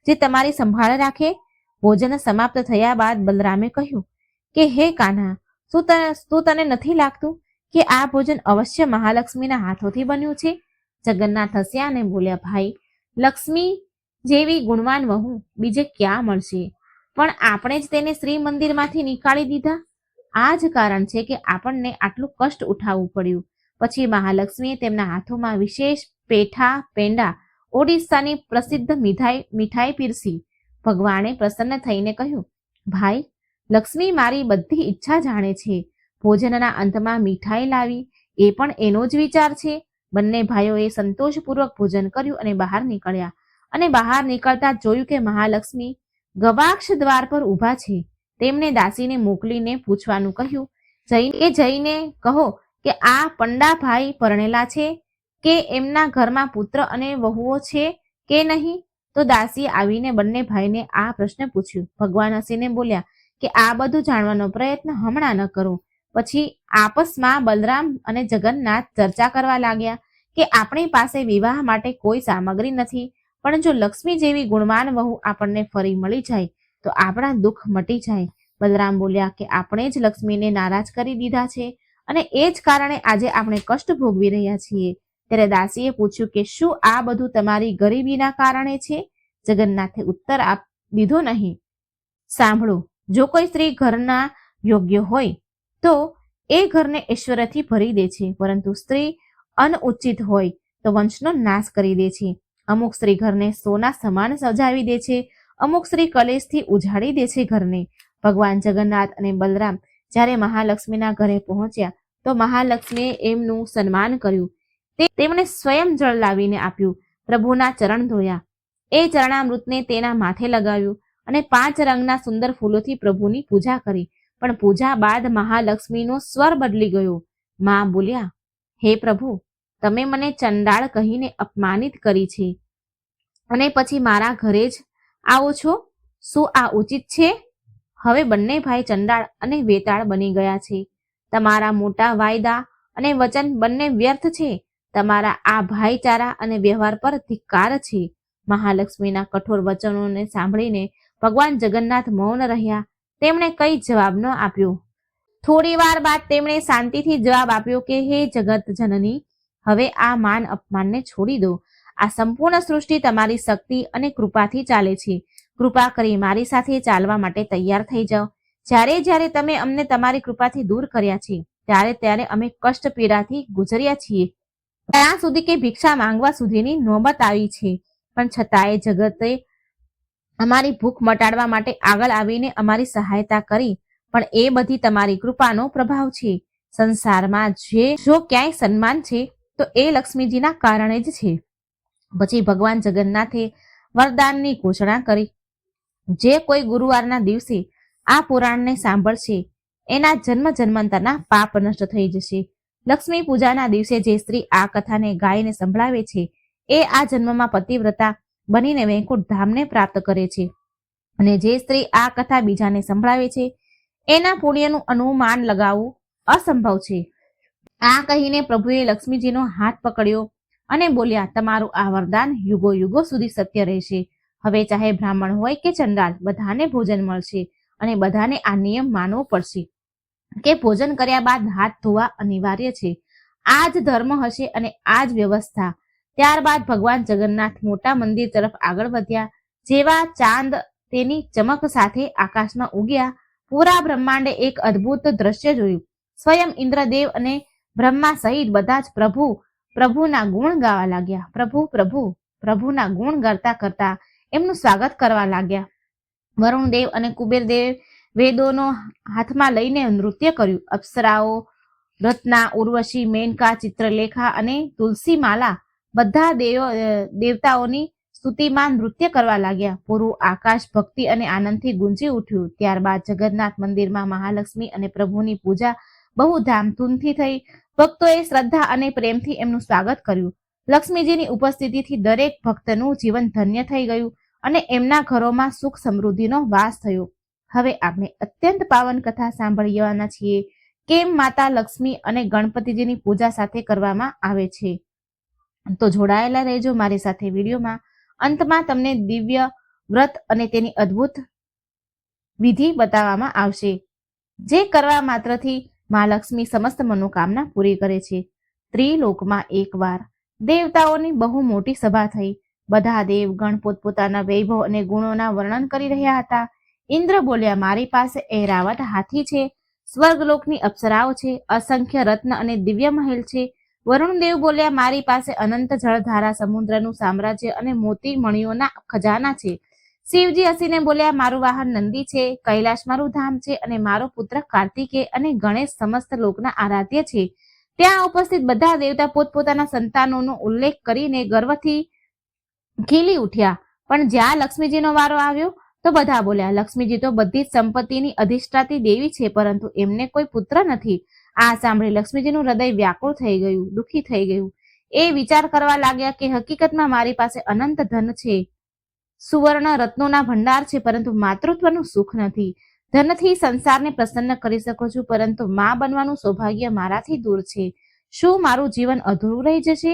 જે તમારી સંભાળ રાખે? ભોજન સમાપ્ત થયા બાદ બલરામે કહ્યું કે હે કાન્હા, શું તને નથી લાગતું કે આ ભોજન અવશ્ય મહાલક્ષ્મીના હાથોથી બન્યું છે? જગન્નાથ હસ્યા અને બોલ્યા, ભાઈ, લક્ષ્મી જેવી ગુણવાન વહુ બીજે ક્યાં મળશે? પણ આપણે જ તેને શ્રી મંદિરમાંથી નીકાળી દીધા. આ જ કારણ છે કે આપણને આટલું કષ્ટ ઉઠાવવું પડ્યું. પછી મહાલક્ષ્મીએ તેમના હાથોમાં વિશેષ પેંડા, ઓડિશાની પ્રસિદ્ધ મીઠાઈ પીરસી. ભગવાને પ્રસન્ન થઈને કહ્યું, ભાઈ, લક્ષ્મી મારી બધી ઈચ્છા જાણે છે. ભોજનના અંતમાં મીઠાઈ લાવી એ પણ એનો જ વિચાર છે. બંને ભાઈઓએ સંતોષપૂર્વક ભોજન કર્યું અને બહાર નીકળ્યા. અને બહાર નીકળતા જોયું કે મહાલક્ષ્મી ગવાક્ષ દ્વાર પર ઊભા છે. તેમણે દાસીને મોકલીને પૂછવાનું કહ્યું, જઈને કહો કે આ પંડા ભાઈ પરણેલા છે કે એમના ઘરમાં પુત્ર અને વહુઓ છે કે નહીં? તો દાસીએ આવીને બંને ભાઈને આ પ્રશ્ન પૂછ્યું. ભગવાન હસીને બોલ્યા કે આ બધું જાણવાનો પ્રયત્ન હમણાં ન કરો. પછી આપસમાં બલરામ અને જગન્નાથ ચર્ચા કરવા લાગ્યા કે આપણી પાસે વિવાહ માટે કોઈ સામગ્રી નથી, પણ જો લક્ષ્મી જેવી ગુણવાન વહુ આપણને ફરી મળી જાય તો આપણા દુઃખ મટી જાય. બલરામ બોલ્યા કે આપણે જ લક્ષ્મીને નારાજ કરી દીધા છે અને એ જ કારણે આજે આપણે કષ્ટ ભોગવી રહ્યા છીએ. ત્યારે દાસીએ પૂછ્યું કે શું આ બધું તમારી ગરીબીના કારણે છે? જગન્નાથે ઉત્તર દીધો નહીં. સાંભળો, જો કોઈ સ્ત્રી ઘરના યોગ્ય હોય તો એ ઘરને ઐશ્વર્યથી ભરી દે છે, પરંતુ સ્ત્રી અનઉચિત હોય તો વંશનો નાશ કરી દે છે. અમુક સ્ત્રી ઘરને સોના સમાન સજાવી દે છે, અમુક સ્ત્રી કલેશથી ઉજાડી દે છે ઘરને. ભગવાન જગન્નાથ અને બલરામ જ્યારે મહાલક્ષ્મીના ઘરે પહોંચ્યા તો મહાલક્ષ્મીએ એમનું સન્માન કર્યું. તેમણે સ્વયં જળ લાવીને આપ્યું, પ્રભુના ચરણ ધોયા, એ ચરણામૃતને તેના માથે લગાવ્યું અને 5 રંગના સુંદર ફૂલોથી પ્રભુની પૂજા કરી. પણ પૂજા બાદ મહાલક્ષ્મીનો સ્વર બદલી ગયો. માં બોલ્યા, હે પ્રભુ, તમે મને ચંડાળ કહીને અપમાનિત કરી છે અને પછી મારા ઘરે જ આવો છો. શું આ ઉચિત છે? હવે બંને ભાઈ ચંડાળ અને વેતાળ બની ગયા છે. તમારા મોટા વાયદા અને વચન બંને વ્યર્થ છે. તમારા આ ભાઈચારા અને વ્યવહાર પર ધિક્કાર છે. મહાલક્ષ્મીના કઠોર વચનોને સાંભળીને ભગવાન જગન્નાથ મૌન રહ્યા. તેમણે કઈ જવાબ ન આપ્યો. થોડી વાર બાદ તેમણે શાંતિથી જવાબ આપ્યો કે હે જગત જનની, હવે આ માન અપમાનને છોડી દો. આ સંપૂર્ણ સૃષ્ટિ તમારી શક્તિ અને કૃપાથી ચાલે છે. કૃપા કરી મારી સાથે ચાલવા માટે તૈયાર થઈ જાઓ. જ્યારે જ્યારે તમે અમને તમારી કૃપાથી દૂર કર્યા છે ત્યારે ત્યારે અમે કષ્ટ પીડાથી ગુજર્યા છીએ. ત્યાં સુધી કે ભિક્ષા માંગવા સુધીની નોબત આવી છે. પણ છતાંય જગતે અમારી ભૂખ મટાડવા માટે આગળ આવીને અમારી સહાયતા કરી. પણ એ બધી તમારી કૃપાનો પ્રભાવ છે. સંસારમાં જો ક્યાંય સન્માન છે તો એ લક્ષ્મીજીના કારણે જ છે. પછી ભગવાન જગન્નાથે વરદાનની ઘોષણા કરી, જે કોઈ ગુરુવારના દિવસે આ પુરાણને સાંભળશે એના જન્મ જન્માંતરના પાપ નષ્ટ થઈ જશે. લક્ષ્મી પૂજાના દિવસે જે સ્ત્રી આ કથાને ગાઈને સંભળાવે છે એ આ જન્મમાં પતિવ્રતા બનીને વૈકુંઠ ધામને પ્રાપ્ત કરે છે. અને જે સ્ત્રી આ કથા બીજાને સંભળાવે છે એના પુણ્યનું અનુમાન લગાવવું અસંભવ છે. આ કહીને પ્રભુએ લક્ષ્મીજીનો હાથ પકડ્યો અને બોલ્યા, તમારું આ વરદાન યુગો યુગો સુધી સત્ય રહેશે. હવે ચાહે બ્રાહ્મણ હોય કે ચંડાળ, બધાને ભોજન મળશે અને બધાને આ નિયમ માનવો પડશે કે ભોજન કર્યા બાદ હાથ ધોવા અનિવાર્ય છે. આ જ ધર્મ હશે અને આ જ વ્યવસ્થા. ત્યારબાદ ભગવાન જગન્નાથ મોટા મંદિર તરફ આગળ વધ્યા. જેવા ચાંદ તેની ચમક સાથે આકાશમાં ઉગ્યા, પૂરા બ્રહ્માંડે એક અદ્ભુત દ્રશ્ય જોયું. સ્વયં ઇન્દ્રદેવ અને બ્રહ્મા સહિત બધા જ પ્રભુના ગુણ ગાવા લાગ્યા. પ્રભુના ગુણ ગાતા કરતા એમનું સ્વાગત કરવા લાગ્યા. વરુણદેવ અને કુબેરદેવ વેદોનો હાથમાં લઈને નૃત્ય કર્યું. અપ્સરાઓ રત્ના, ઉર્વશી, મેનકા, ચિત્રલેખા અને તુલસી માલા બધા દેવતાઓની સ્તુતિમાં નૃત્ય કરવા લાગ્યા. પૂરું આકાશ ભક્તિ અને આનંદથી ગુંજી ઉઠ્યું. ત્યારબાદ જગન્નાથ મંદિરમાં મહાલક્ષ્મી અને પ્રભુની પૂજા બહુ ધામધૂમથી થઈ. ભક્તોએ શ્રદ્ધા અને પ્રેમથી એમનું સ્વાગત કર્યું. લક્ષ્મીજીની ઉપસ્થિતિથી દરેક ભક્તનું જીવન ધન્ય થઈ ગયું અને એમના ઘરોમાં સુખ સમૃદ્ધિનો વાસ થયો. હવે આપણે અત્યંત પાવન કથા સાંભળવાના છીએ. કેમ માતા લક્ષ્મી અને ગણપતિજીની પૂજા સાથે કરવામાં આવે છે. તો જોડાયેલા રહેજો મારી સાથે વિડીયોમાં. અંતમાં તમને દિવ્ય વ્રત અને તેની અદ્ભુત વિધિ બતાવવામાં આવશે, જે કરવા માત્રથી મા લક્ષ્મી સમસ્ત મનોકામના પૂરી કરે છે. ત્રિલોકમાં એકવાર દેવતાઓની બહુ મોટી સભા થઈ. બધા દેવગણ પોતપોતાના વૈભવ અને ગુણોના વર્ણન કરી રહ્યા હતા. ઇન્દ્ર બોલ્યા, મારી પાસે ઐરાવત હાથી છે, સ્વર્ગલોકની અપ્સરાઓ છે, અસંખ્ય રત્ન અને દિવ્ય મહેલ છે. વરુણદેવ બોલ્યા, મારી પાસે અનંત જળધારા, સમુદ્રનું સામ્રાજ્ય અને મોતી મણિઓના ખજાના છે. શિવજી હસીને બોલ્યા, મારું વાહન નંદી છે, કૈલાશ મારું ધામ છે અને મારો પુત્ર કાર્તિકેય અને ગણેશ સમસ્ત લોકના આરાધ્ય છે. ત્યાં ઉપસ્થિત બધા દેવતા પોતપોતાના સંતાનોનો ઉલ્લેખ કરીને ગર્વથી ખીલી ઉઠ્યા. પણ જ્યાં લક્ષ્મીજીનો વારો આવ્યો તો બધા બોલ્યા, લક્ષ્મીજી તો બધી જ સંપત્તિની અધિષ્ઠાતી દેવી છે, પરંતુ એમને કોઈ પુત્ર નથી. આ સાંભળી લક્ષ્મીજીનું હૃદય વ્યાકુળ થઈ ગયું, દુઃખી થઈ ગયું. એ વિચાર કરવા લાગ્યા કે હકીકતમાં મારી પાસે અનંત ધન છે, સુવર્ણ રત્નોના ભંડાર છે, પરંતુ માતૃત્વનું સુખ નથી. ધનથી સંસારને પ્રસન્ન કરી શકો છું, પરંતુ મા બનવાનું સૌભાગ્ય મારાથી દૂર છે. શું મારું જીવન અધૂરું રહી જશે?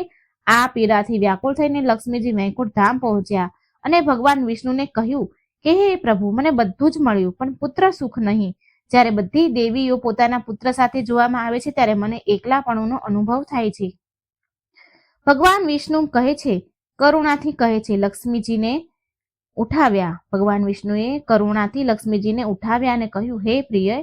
આ પીડાથી વ્યાકુળ થઈને લક્ષ્મીજી વૈકુંઠ ધામ પહોંચ્યા અને ભગવાન વિષ્ણુને કહ્યું કે હે પ્રભુ, મને બધું જ મળ્યું પણ પુત્ર સુખ નહીં. જ્યારે બધી દેવીઓ પોતાના પુત્ર સાથે જોવામાં આવે છે ત્યારે મને એકલાપણુંનો અનુભવ થાય છે. ભગવાન વિષ્ણુ કહે છે, કરુણાથી કહે છે, લક્ષ્મીજીને ઉઠાવ્યા. ભગવાન વિષ્ણુએ કરુણાથી લક્ષ્મીજીને ઉઠાવ્યા અને કહ્યું, હે પ્રિય,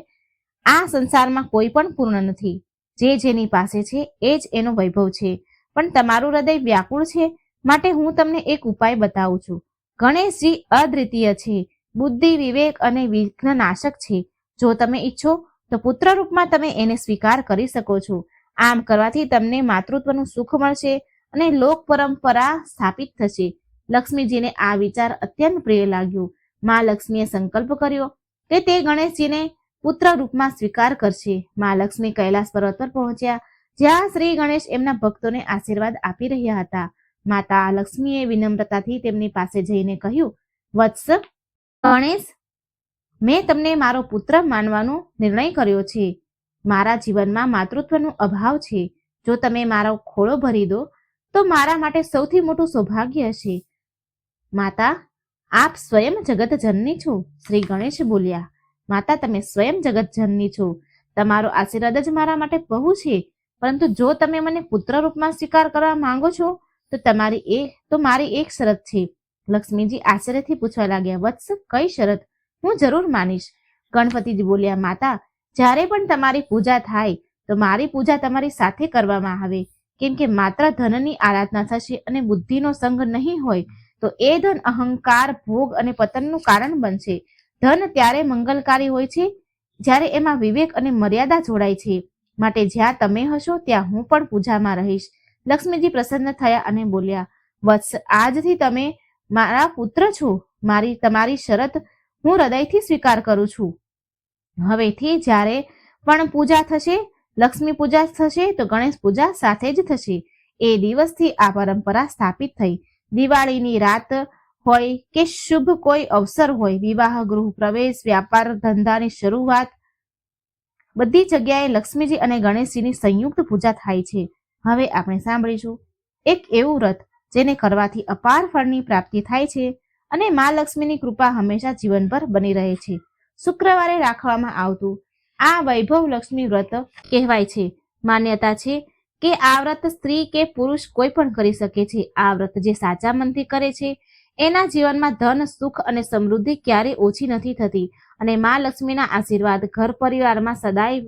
આ સંસારમાં કોઈ પણ પૂર્ણ નથી. જે જેની પાસે છે એ જ એનો વૈભવ છે. પણ તમારું હૃદય વ્યાકુળ છે, માટે હું તમને એક ઉપાય બતાવું છું. ગણેશજી અદ્વિતીય છે, બુદ્ધિ, વિવેક અને વિઘ્ન નાશક છે. જો તમે ઈચ્છો તો પુત્ર રૂપમાં તમે એને સ્વીકાર કરી શકો છો. આમ કરવાથી તમને માતૃત્વનું સુખ મળશે અને લોક પરંપરા સ્થાપિત થશે. લક્ષ્મીજીને આ વિચાર અત્યંત પ્રિય લાગ્યો. મા લક્ષ્મીએ સંકલ્પ કર્યો કે તે ગણેશજીને પુત્ર રૂપમાં સ્વીકાર કરશે. મા લક્ષ્મી કૈલાસ પર્વત પર પહોંચ્યા, જ્યાં શ્રી ગણેશ એમના ભક્તોને આશીર્વાદ આપી રહ્યા હતા. માતા લક્ષ્મીએ વિનમ્રતાથી તેમની પાસે જઈને કહ્યું, વત્સ ગણેશ, મેં તમને મારો પુત્ર માનવાનો નિર્ણય કર્યો છે. મારા જીવનમાં માતૃત્વનો અભાવ છે. જો તમે મારો ખોળો ભરી દો તો મારા માટે સૌથી મોટું સૌભાગ્ય હશે. માતા, આપ સ્વયં જગત જનની છો. શ્રી ગણેશ બોલ્યા, માતા, તમે સ્વયં જગત જનની છો. તમારો આશીર્વાદ જ મારા માટે બહુ છે. પરંતુ જો તમે મને પુત્ર રૂપમાં સ્વીકાર કરવા માંગો છો તો મારી એક શરત છે. લક્ષ્મીજી આશ્ચર્યથી પૂછવા લાગ્યા, વત્સ, કઈ શરત? હું જરૂર માનીશ. ગણપતિજી બોલ્યા, માતા, જ્યારે પણ તમારી પૂજા થાય તો મારી પૂજા તમારી સાથે કરવામાં આવે. કેમ કે માત્ર ધનની આરાધના થશે અને બુદ્ધિનો સંગ નહીં હોય તો એ ધન અહંકાર, ભોગ અને પતનનું કારણ બનશે. ધન ત્યારે મંગલકારી હોય છે જ્યારે એમાં વિવેક અને મર્યાદા જોડાય છે. માટે જ્યાં તમે હશો ત્યાં હું પણ પૂજામાં રહીશ. લક્ષ્મીજી પ્રસન્ન થયા અને બોલ્યા, વત્સ, આજથી તમે મારા પુત્ર છો. તમારી શરત હું હૃદયથી સ્વીકાર કરું છું. હવેથી જ્યારે પણ પૂજા થશે, લક્ષ્મી પૂજા થશે તો ગણેશ પૂજા સાથે જ થશે. એ દિવસથી આ પરંપરા સ્થાપિત થઈ. દિવાળીની રાત હોય કે શુભ કોઈ અવસર હોય, વિવાહ, ગૃહ પ્રવેશ, વ્યાપાર ધંધાની શરૂઆત, બધી જગ્યાએ લક્ષ્મીજી અને ગણેશજીની સંયુક્ત પૂજા થાય છે. હવે આપણે સાંભળીશું એક એવું વ્રત જેને કરવાથી અપાર ફળની પ્રાપ્તિ થાય છે અને મા લક્ષ્મીની કૃપા હંમેશા જીવનભર બની રહે છે. શુક્રવારે રાખવામાં આવતું આ વૈભવ લક્ષ્મી વ્રત કહેવાય છે. માન્યતા છે કે આ વ્રત સ્ત્રી કે પુરુષ કોઈ પણ કરી શકે છે. આ વ્રત જે સાચા મનથી કરે છે એના જીવનમાં ધન, સુખ અને સમૃદ્ધિ ક્યારે ઓછી નથી થતી અને મા લક્ષ્મીના આશીર્વાદ ઘર પરિવારમાં સદાય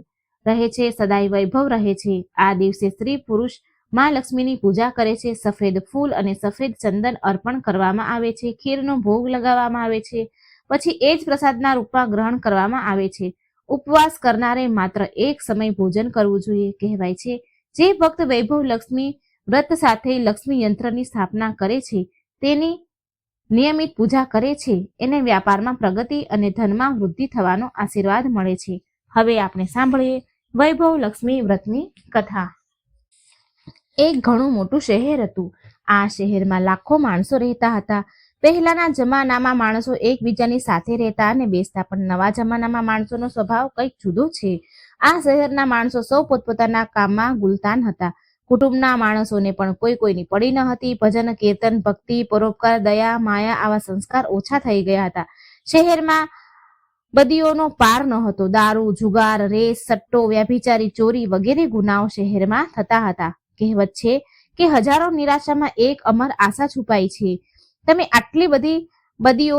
રહે છે, સદાય વૈભવ રહે છે. આ દિવસે સ્ત્રી પુરુષ મા લક્ષ્મીની પૂજા કરે છે. સફેદ ફૂલ અને સફેદ ચંદન અર્પણ કરવામાં આવે છે. ખીરનો ભોગ લગાવવામાં આવે છે. પછી એ જ પ્રસાદના રૂપમાં ગ્રહણ કરવામાં આવે છે. ઉપવાસ કરનારે માત્ર એક સમય ભોજન કરવું જોઈએ. કહેવાય છે, જે ભક્ત વૈભવ લક્ષ્મી વ્રત સાથે લક્ષ્મી યંત્રની સ્થાપના કરે છે, તેની નિયમિત પૂજા કરે છે, એને વ્યાપારમાં પ્રગતિ અને ધનમાં વૃદ્ધિ થવાનો આશીર્વાદ મળે છે. હવે આપણે સાંભળીએ વૈભવ લક્ષ્મી વ્રતની કથા. એક ઘણું મોટું શહેર હતું. આ શહેરમાં લાખો માણસો રહેતા હતા. પહેલાના જમાનામાં માણસો એકબીજાની સાથે રહેતા અને બેસતા, પણ નવા જમાનામાં માણસોનો સ્વભાવ કંઈક જુદો છે. આ શહેરના માણસો સૌ પોતપોતાના કામમાં ગુલતાન હતા. કુટુંબના માણસોને પણ કોઈ કોઈની પડી ન હતી. ભજન, કીર્તન, ભક્તિ, પરોપકાર, દયા, માયા આવા સંસ્કાર ઓછા થઈ ગયા હતા. શહેરમાં બદીઓનો પાર ન હતો. દારૂ, જુગાર, રેસ, સટ્ટો, વ્યભિચારી, ચોરી વગેરે ગુનાઓ શહેરમાં થતા હતા. કહેવત છે કે હજારો નિરાશામાં એક અમર આશા છુપાઈ છે. તમે આટલી બધી બદીઓ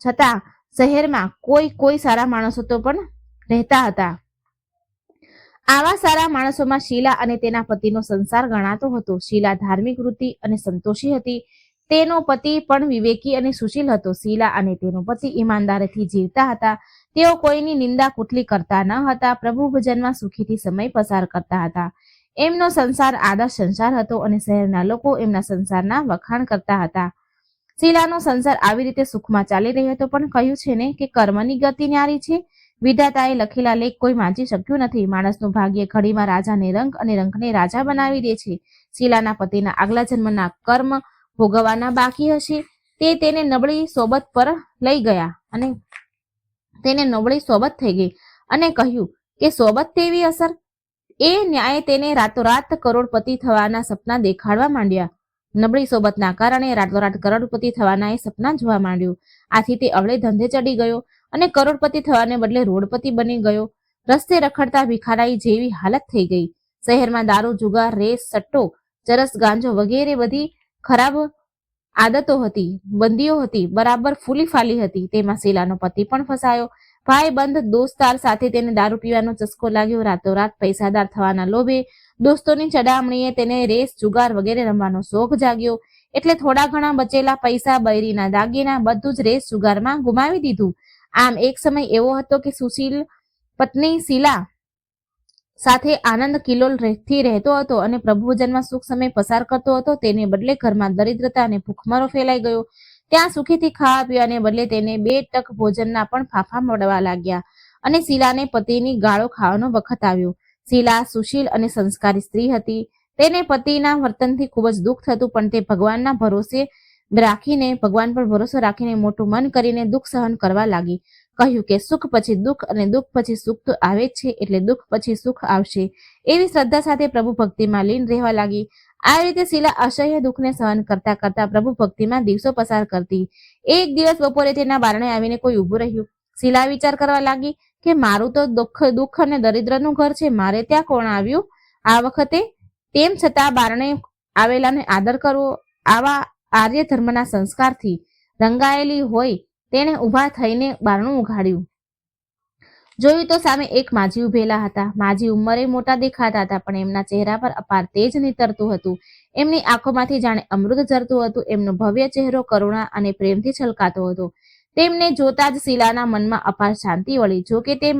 છતાં શહેરમાં કોઈ સારા માણસો તો પણ રહેતા હતા. આવા સારા માણસોમાં શીલા અને તેના પતિનો સંસાર ગણાતો હતો. શીલા ધાર્મિક વૃત્તિ અને સંતોષી હતી. તેનો પતિ પણ વિવેકી અને સુશીલ હતો. શીલા અને તેનો પતિ ઈમાનદારીથી જીવતા હતા. તેઓ કોઈની નિંદા કુટલી કરતા ન હતા. પ્રભુ ભજનમાં સુખીથી સમય પસાર કરતા હતા. એમનો સંસાર આદર્શ સંસાર હતો અને શહેરના લોકો એમના સંસારના વખાણ કરતા હતા. શીલાનો સંસાર આવી રીતે સુખમાં ચાલી રહ્યો હતો, પણ કહ્યું છે ને કે કર્મની ગતિ ન્યારી છે. વિધાતાએ લખેલા લેખ કોઈ વાંચી શક્યું નથી. માણસનું ભાગ્ય ઘડીમાં રાજાને રંગ અને રંગને રાજા બનાવી દે છે. શીલાના પતિના આગલા જન્મના કર્મ ભોગવવાના બાકી હશે. તે તેને નબળી સોબત પર લઈ ગયા અને તેને નબળી સોબત થઈ ગઈ અને કહ્યું કે સોબત તેવી અસર એ ન્યાય તેને રાતોરાત કરોડપતિ થવાના સપના દેખાડવા માંડ્યા. નબળી સોબતના કારણે રાતોરાત કરોડપતિ થવાના એ સપના જોવા માંડ્યું. આથી તે અવળે ધંધે ચડી ગયો અને કરોડપતિ થવાને બદલે રોડપતિ બની ગયો. રસ્તે રખડતા ભિખારાઈ જેવી હાલત થઈ ગઈ. શહેરમાં દારૂ, જુગાર, રેસ, સટ્ટો, ચરસ, ગાંજો વગેરે બધી ખરાબ આદતો હતી, બંદીઓ હતી, બરાબર ફૂલી ફાલી હતી. તેમાં શીલાનો પતિ પણ ફસાયો. ભાઈ બંધ દોસ્તાર સાથે તેને દારૂ પીવાનો ચસ્કો લાગ્યો. રાતોરાત પૈસાદાર થવાના લોભે દોસ્તોની ચડામણીએ તેને રેસ, જુગાર વગેરે રમવાનો શોખ જાગ્યો. એટલે થોડા ઘણા બચેલા પૈસા, બૈરીના દાગીના બધું જ રેસ જુગારમાં ગુમાવી દીધું. આમ એક સમય એવો હતો કે સુશીલ પત્ની શીલા સાથે આનંદ કિલ્લોલથી રહેતો હતો અને પ્રભુજનમાં સુખ સમય પસાર કરતો હતો. તેને બદલે ઘરમાં દરિદ્રતા અને ભૂખમરો ફેલાઈ ગયો. ત્યાં સુખીથી ખાવા પીવાને બદલે તેને 2 ટક ભોજનના પણ ફાફા મળવા લાગ્યા અને શીલાને પતિની ગાળો ખાવાનો વખત આવ્યો. શીલા સુશીલ અને સંસ્કારી સ્ત્રી હતી. તેને પતિના વર્તનથી ખૂબ જ દુઃખ થતું, પણ તે ભગવાન પર ભરોસો રાખીને મોટું મન કરીને દુઃખ સહન કરવા લાગી. કહ્યું કે સુખ પછી દુઃખ અને દુઃખ પછી સુખ તો આવે જ છે, એટલે દુઃખ પછી સુખ આવશે. એવી શ્રદ્ધા સાથે પ્રભુ ભક્તિમાં લીન રહેવા લાગી. આ રીતે શીલા અસહ્ય દુઃખને સહન કરતા કરતા પ્રભુ ભક્તિમાં દિવસો પસાર કરતી. એક દિવસ બપોરે તેના બારણે આવીને કોઈ ઊભું રહ્યું. શીલા વિચાર કરવા લાગી કે મારું તો દુઃખ અને દરિદ્રનું ઘર છે, મારે ત્યાં કોણ આવ્યું આ વખતે? તેમ છતાં બારણે આવેલાને આદર કરવો આવા આર્ય ધર્મના સંસ્કારથી રંગાયેલી હોય તેણે ઊભા થઈને બારણું ઉઘાડ્યું. જોયું તો સામે એક માજી ઉભેલા હતા. માજી ઉંમરે મોટા દેખાતા હતા, પણ એમના ચહેરા પર અપાર તેજ નીતરતું હતું. એમની આંખોમાંથી જાણે અમૃત ઝરતું હતું. એમનો ભવ્ય ચહેરો કરુણા અને પ્રેમથી છલકાતો હતો. તેમને જોતા જ શીલાના મનમાં અપાર શાંતિ વળી. જોકે તે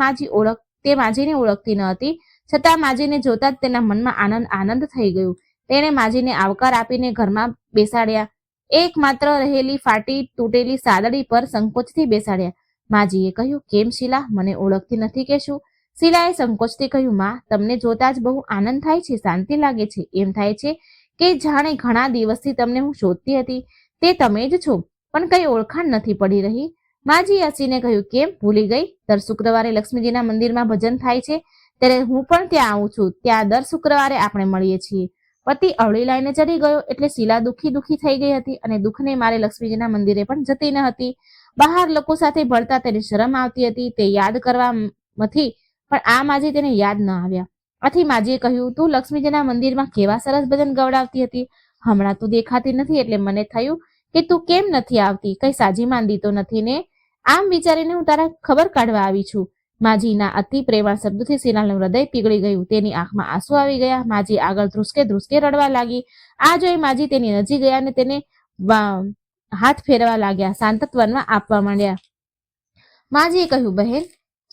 માજીને ઓળખતી ન હતી, છતાં માજીને જોતા જ તેના મનમાં આનંદ થઈ ગયું. તેણે માજીને આવકાર આપીને ઘરમાં બેસાડ્યા. એકમાત્ર રહેલી ફાટી તૂટેલી સાદડી પર સંકોચથી બેસાડ્યા. માજીએ કહ્યું, કેમ શીલા, મને ઓળખતી નથી કે શું? શીલાએ સંકોચથી કહ્યું, માં, તમને જોતા જ બહુ આનંદ થાય છે, શાંતિ લાગે છે. એમ થાય છે કે જાણે ઘણા દિવસથી તમને હું શોધતી હતી. તે તમે જ છો, પણ કઈ ઓળખાણ નથી પડી રહી. માજી હસીને કહ્યું, કેમ ભૂલી ગઈ? દર શુક્રવારે લક્ષ્મીજીના મંદિરમાં ભજન થાય છે, ત્યારે હું પણ ત્યાં આવું છું. ત્યાં દર શુક્રવારે આપણે મળીએ છીએ. પતિ અવળી લાઈને ચડી ગયો એટલે શીલા દુઃખી થઈ ગઈ હતી અને દુઃખને મારે લક્ષ્મીજીના મંદિરે પણ જતી ન હતી. બહાર લોકો સાથે ભળતા તેને શરમ આવતી હતી. તે યાદ કરવામાંથી પણ આ માજી તેને યાદ ન આવ્યા. આથી માજીએ કહ્યું, તું લક્ષ્મીજીના મંદિરમાં કેવા સરસ ભજન ગવડાવતી હતી, હમણાં તું દેખાતી નથી, એટલે મને થયું કે તું કેમ નથી આવતી, કઈ સાજી માંદી તો નથી ને? આમ વિચારીને હું તારા ખબર કાઢવા આવી છું. માજીના અતિ પ્રેમાળ શબ્દોથી શીલાનું હૃદય પીગળી ગયું. તેની આંખમાં આંસુ આવી ગયા. માજી આગળ ધ્રુસકે રડવા લાગી. આ જોઈ માજી તેની નજીક ગયા અને તેને હાથ ફેરવા લાગ્યા, સાંત્વનમાં આપવા માંડ્યા. માજીએ કહ્યું, બહેન,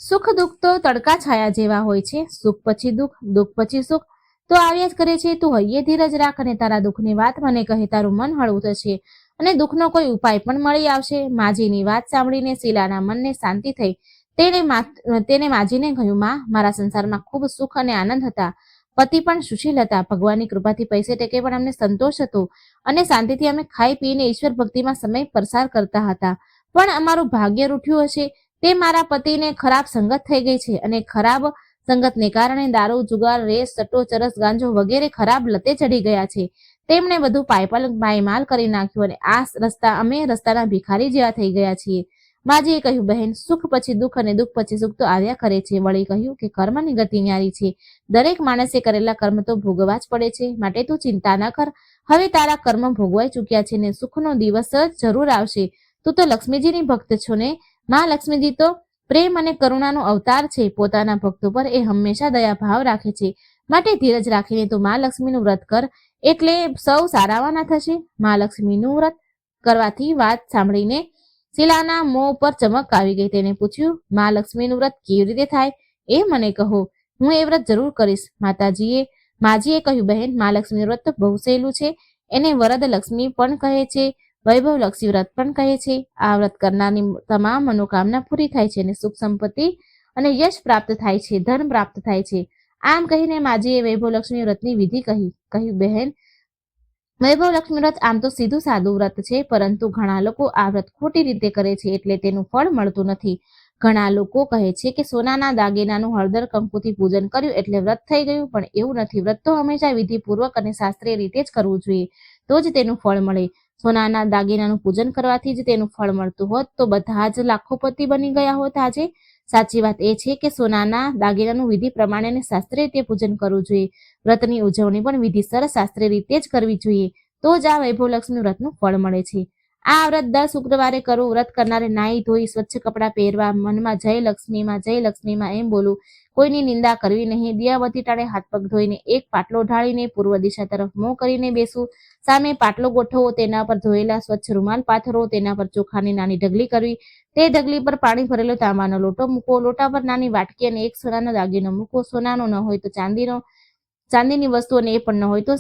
સુખ દુઃખ તો તડકા છાયા જેવા હોય છે. સુખ પછી દુઃખ, દુઃખ પછી સુખ તો આવ્યા જ કરે છે. તું હૈયે ધીરજ રાખ અને તારા દુઃખની વાત મને કહે. તારું મન હળવું થશે અને દુઃખનો કોઈ ઉપાય પણ મળી આવશે. માજીની વાત સાંભળીને શીલાના મનને શાંતિ થઈ. તેને માજીને કહ્યું, માં, મારા સંસારમાં ખૂબ સુખ અને આનંદ હતા. પતિ પણ સુશીલ હતા. ભગવાનની કૃપાથી પૈસે ટેકે પણ અમને સંતોષ હતો અને શાંતિથી અમે ખાઈ પીને ઈશ્વર ભક્તિમાં સમય પસાર કરતા હતા. પણ અમારું ભાગ્ય રૂઠ્યું હશે. તે મારા પતિને ખરાબ સંગત થઈ ગઈ છે અને ખરાબ સંગતને કારણે દારૂ, જુગાર, રેસ, સટ્ટો, ચરસ, ગાંજો વગેરે ખરાબ લતે ચડી ગયા છે. તેમણે બધું પાયમાલ કરી નાખ્યું અને અમે રસ્તાના ભિખારી જેવા થઈ ગયા છીએ. માજીએ કહ્યું, બહેન, સુખ પછી દુઃખ અને દુઃખ પછી સુખ તો આવ્યા કરે છે. વળી કહ્યું કે કર્મની ગતિ ન્યારી છે. દરેક માણસે કરેલા કર્મ તો ભોગવવા જ પડે છે. માટે તું ચિંતા ન કર. હવે તારા કર્મ ભોગવાઈ ચૂક્યા છે ને સુખનો દિવસ જરૂર આવશે. તું તો લક્ષ્મીજીની ભક્ત છો ને? માં લક્ષ્મીજી તો પ્રેમ અને કરુણાનો અવતાર છે. પોતાના ભક્તો પર એ હંમેશા દયા ભાવ રાખે છે. માટે ધીરજ રાખીને તું માં લક્ષ્મીનું વ્રત કર, એટલે સૌ સારાવાના થશે. માં લક્ષ્મીનું વ્રત કરવાથી વાત સાંભળીને શીલાના મોં ઉપર ચમક આવી ગઈ. તેને પૂછ્યું, માં લક્ષ્મીનું વ્રત કેવી રીતે થાય એ મને કહો. હું એ વ્રત જરૂર કરીશ. માજીએ કહ્યું, બહેન, માં લક્ષ્મીનું વ્રત તો બહુ સહેલું છે. એને વરદ લક્ષ્મી પણ કહે છે, વૈભવ લક્ષ્મી વ્રત પણ કહે છે. આ વ્રત કરનારની તમામ મનોકામના પૂરી થાય છે અને સુખ સંપત્તિ અને યશ પ્રાપ્ત થાય છે, ધન પ્રાપ્ત થાય છે. આમ કહીને માજીએ વૈભવ લક્ષ્મી વ્રતની વિધિ કહ્યું, બહેન, વૈભવ લક્ષ્મી વ્રત આમ તો સીધું સાદું વ્રત છે, પરંતુ ઘણા લોકો આ વ્રત ખોટી રીતે કરે છે, એટલે તેનું ફળ મળતું નથી. ઘણા લોકો કહે છે કે સોનાના દાગીનાનું હળદર કંકુથી પૂજન કર્યું એટલે વ્રત થઈ ગયું, પણ એવું નથી. વ્રત તો હંમેશા વિધિપૂર્વક અને શાસ્ત્રીય રીતે જ કરવું જોઈએ, તો જ તેનું ફળ મળે. સોનાના દાગીનાનું પૂજન કરવાથી જ તેનું ફળ મળતું હોત તો બધા જ લાખોપતિ બની ગયા હોત આજે. સાચી વાત એ છે કે સોનાના દાગીનાનું વિધિ પ્રમાણે અને શાસ્ત્રીય રીતે પૂજન કરવું જોઈએ. વ્રતની ઉજવણી પણ વિધિસર શાસ્ત્રીય રીતે જ કરવી જોઈએ, તો જ આ વૈભવલક્ષ્મી વ્રતનું ફળ મળે છે. આ વ્રત દર શુક્રવારે કરવું. વ્રત કરનારે નાહી ધોઈ સ્વચ્છ કપડાં પહેરવા, મનમાં જય લક્ષ્મીમાં એમ બોલું, કોઈની નિંદા કરવી નહીં. દિયાબત્તી ટાણે હાથ પગ ધોઈને એક પાટલો ઢાળીને પૂર્વ દિશા તરફ મોં કરીને બેસવું. સામે પાટલો ગોઠવો, તેના પર ધોયેલા સ્વચ્છ રૂમાલ પાથરો, તેના પર ચોખાની નાની ઢગલી કરવી. તે ઢગલી પર પાણી ભરેલો તાંબાનો લોટો મૂકો, લોટા પર નાની વાટકી અને એક સોનાનો દાગીનો મૂકો. સોનાનો ન હોય તો ચાંદીની વસ્તુ, અને એ પણ ન હોય તો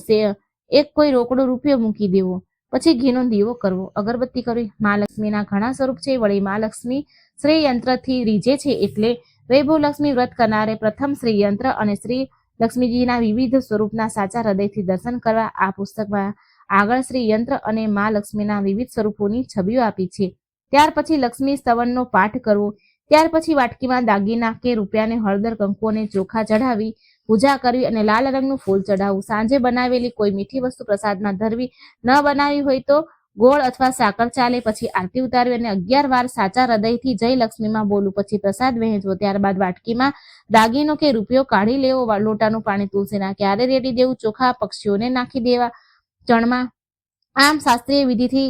એક કોઈ રોકડો રૂપિયો મૂકી દેવો. પછી ઘીનો દીવો કરવો, અગરબત્તી કરવી. મા લક્ષ્મીના ઘણા સ્વરૂપ છે, વળી મા લક્ષ્મી શ્રી યંત્રથી રીઝે છે, એટલે વૈભવલક્ષ્મી વ્રત કરનારે પ્રથમ શ્રી યંત્ર અને શ્રી લક્ષ્મીજીના વિવિધ સ્વરૂપના સાચા હૃદયથી દર્શન કરવા. આ પુસ્તકમાં આગળ શ્રી યંત્ર અને મા લક્ષ્મીના વિવિધ સ્વરૂપોની છબીઓ આપી છે. ત્યાર પછી લક્ષ્મી સ્તવનનો પાઠ કરવો. ત્યાર પછી વાટકીમાં દાગીના કે રૂપિયાને હળદર કંકુ અને ચોખા ચઢાવી પૂજા કરવી અને લાલ રંગનું ફૂલ ચઢાવવું. સાંજે બનાવેલી કોઈ મીઠી વસ્તુ પ્રસાદમાં ધરવી. ન બનાવી હોય તો ગોળ અથવા સાકર ચાલે. પછી આરતી ઉતારવી અને 11 વાર સાચા હૃદયથી જય લક્ષ્મીમાં બોલું. પછી પ્રસાદ વહેંચવો. ત્યારબાદ વાટકીમાં દાગીનો કે રૂપિયો કાઢી લેવો. લોટાનું પાણી તુલસીના ક્યારે રેડી દેવું. ચોખા પક્ષીઓને નાખી દેવા ચણમાં. આમ શાસ્ત્રીય વિધિથી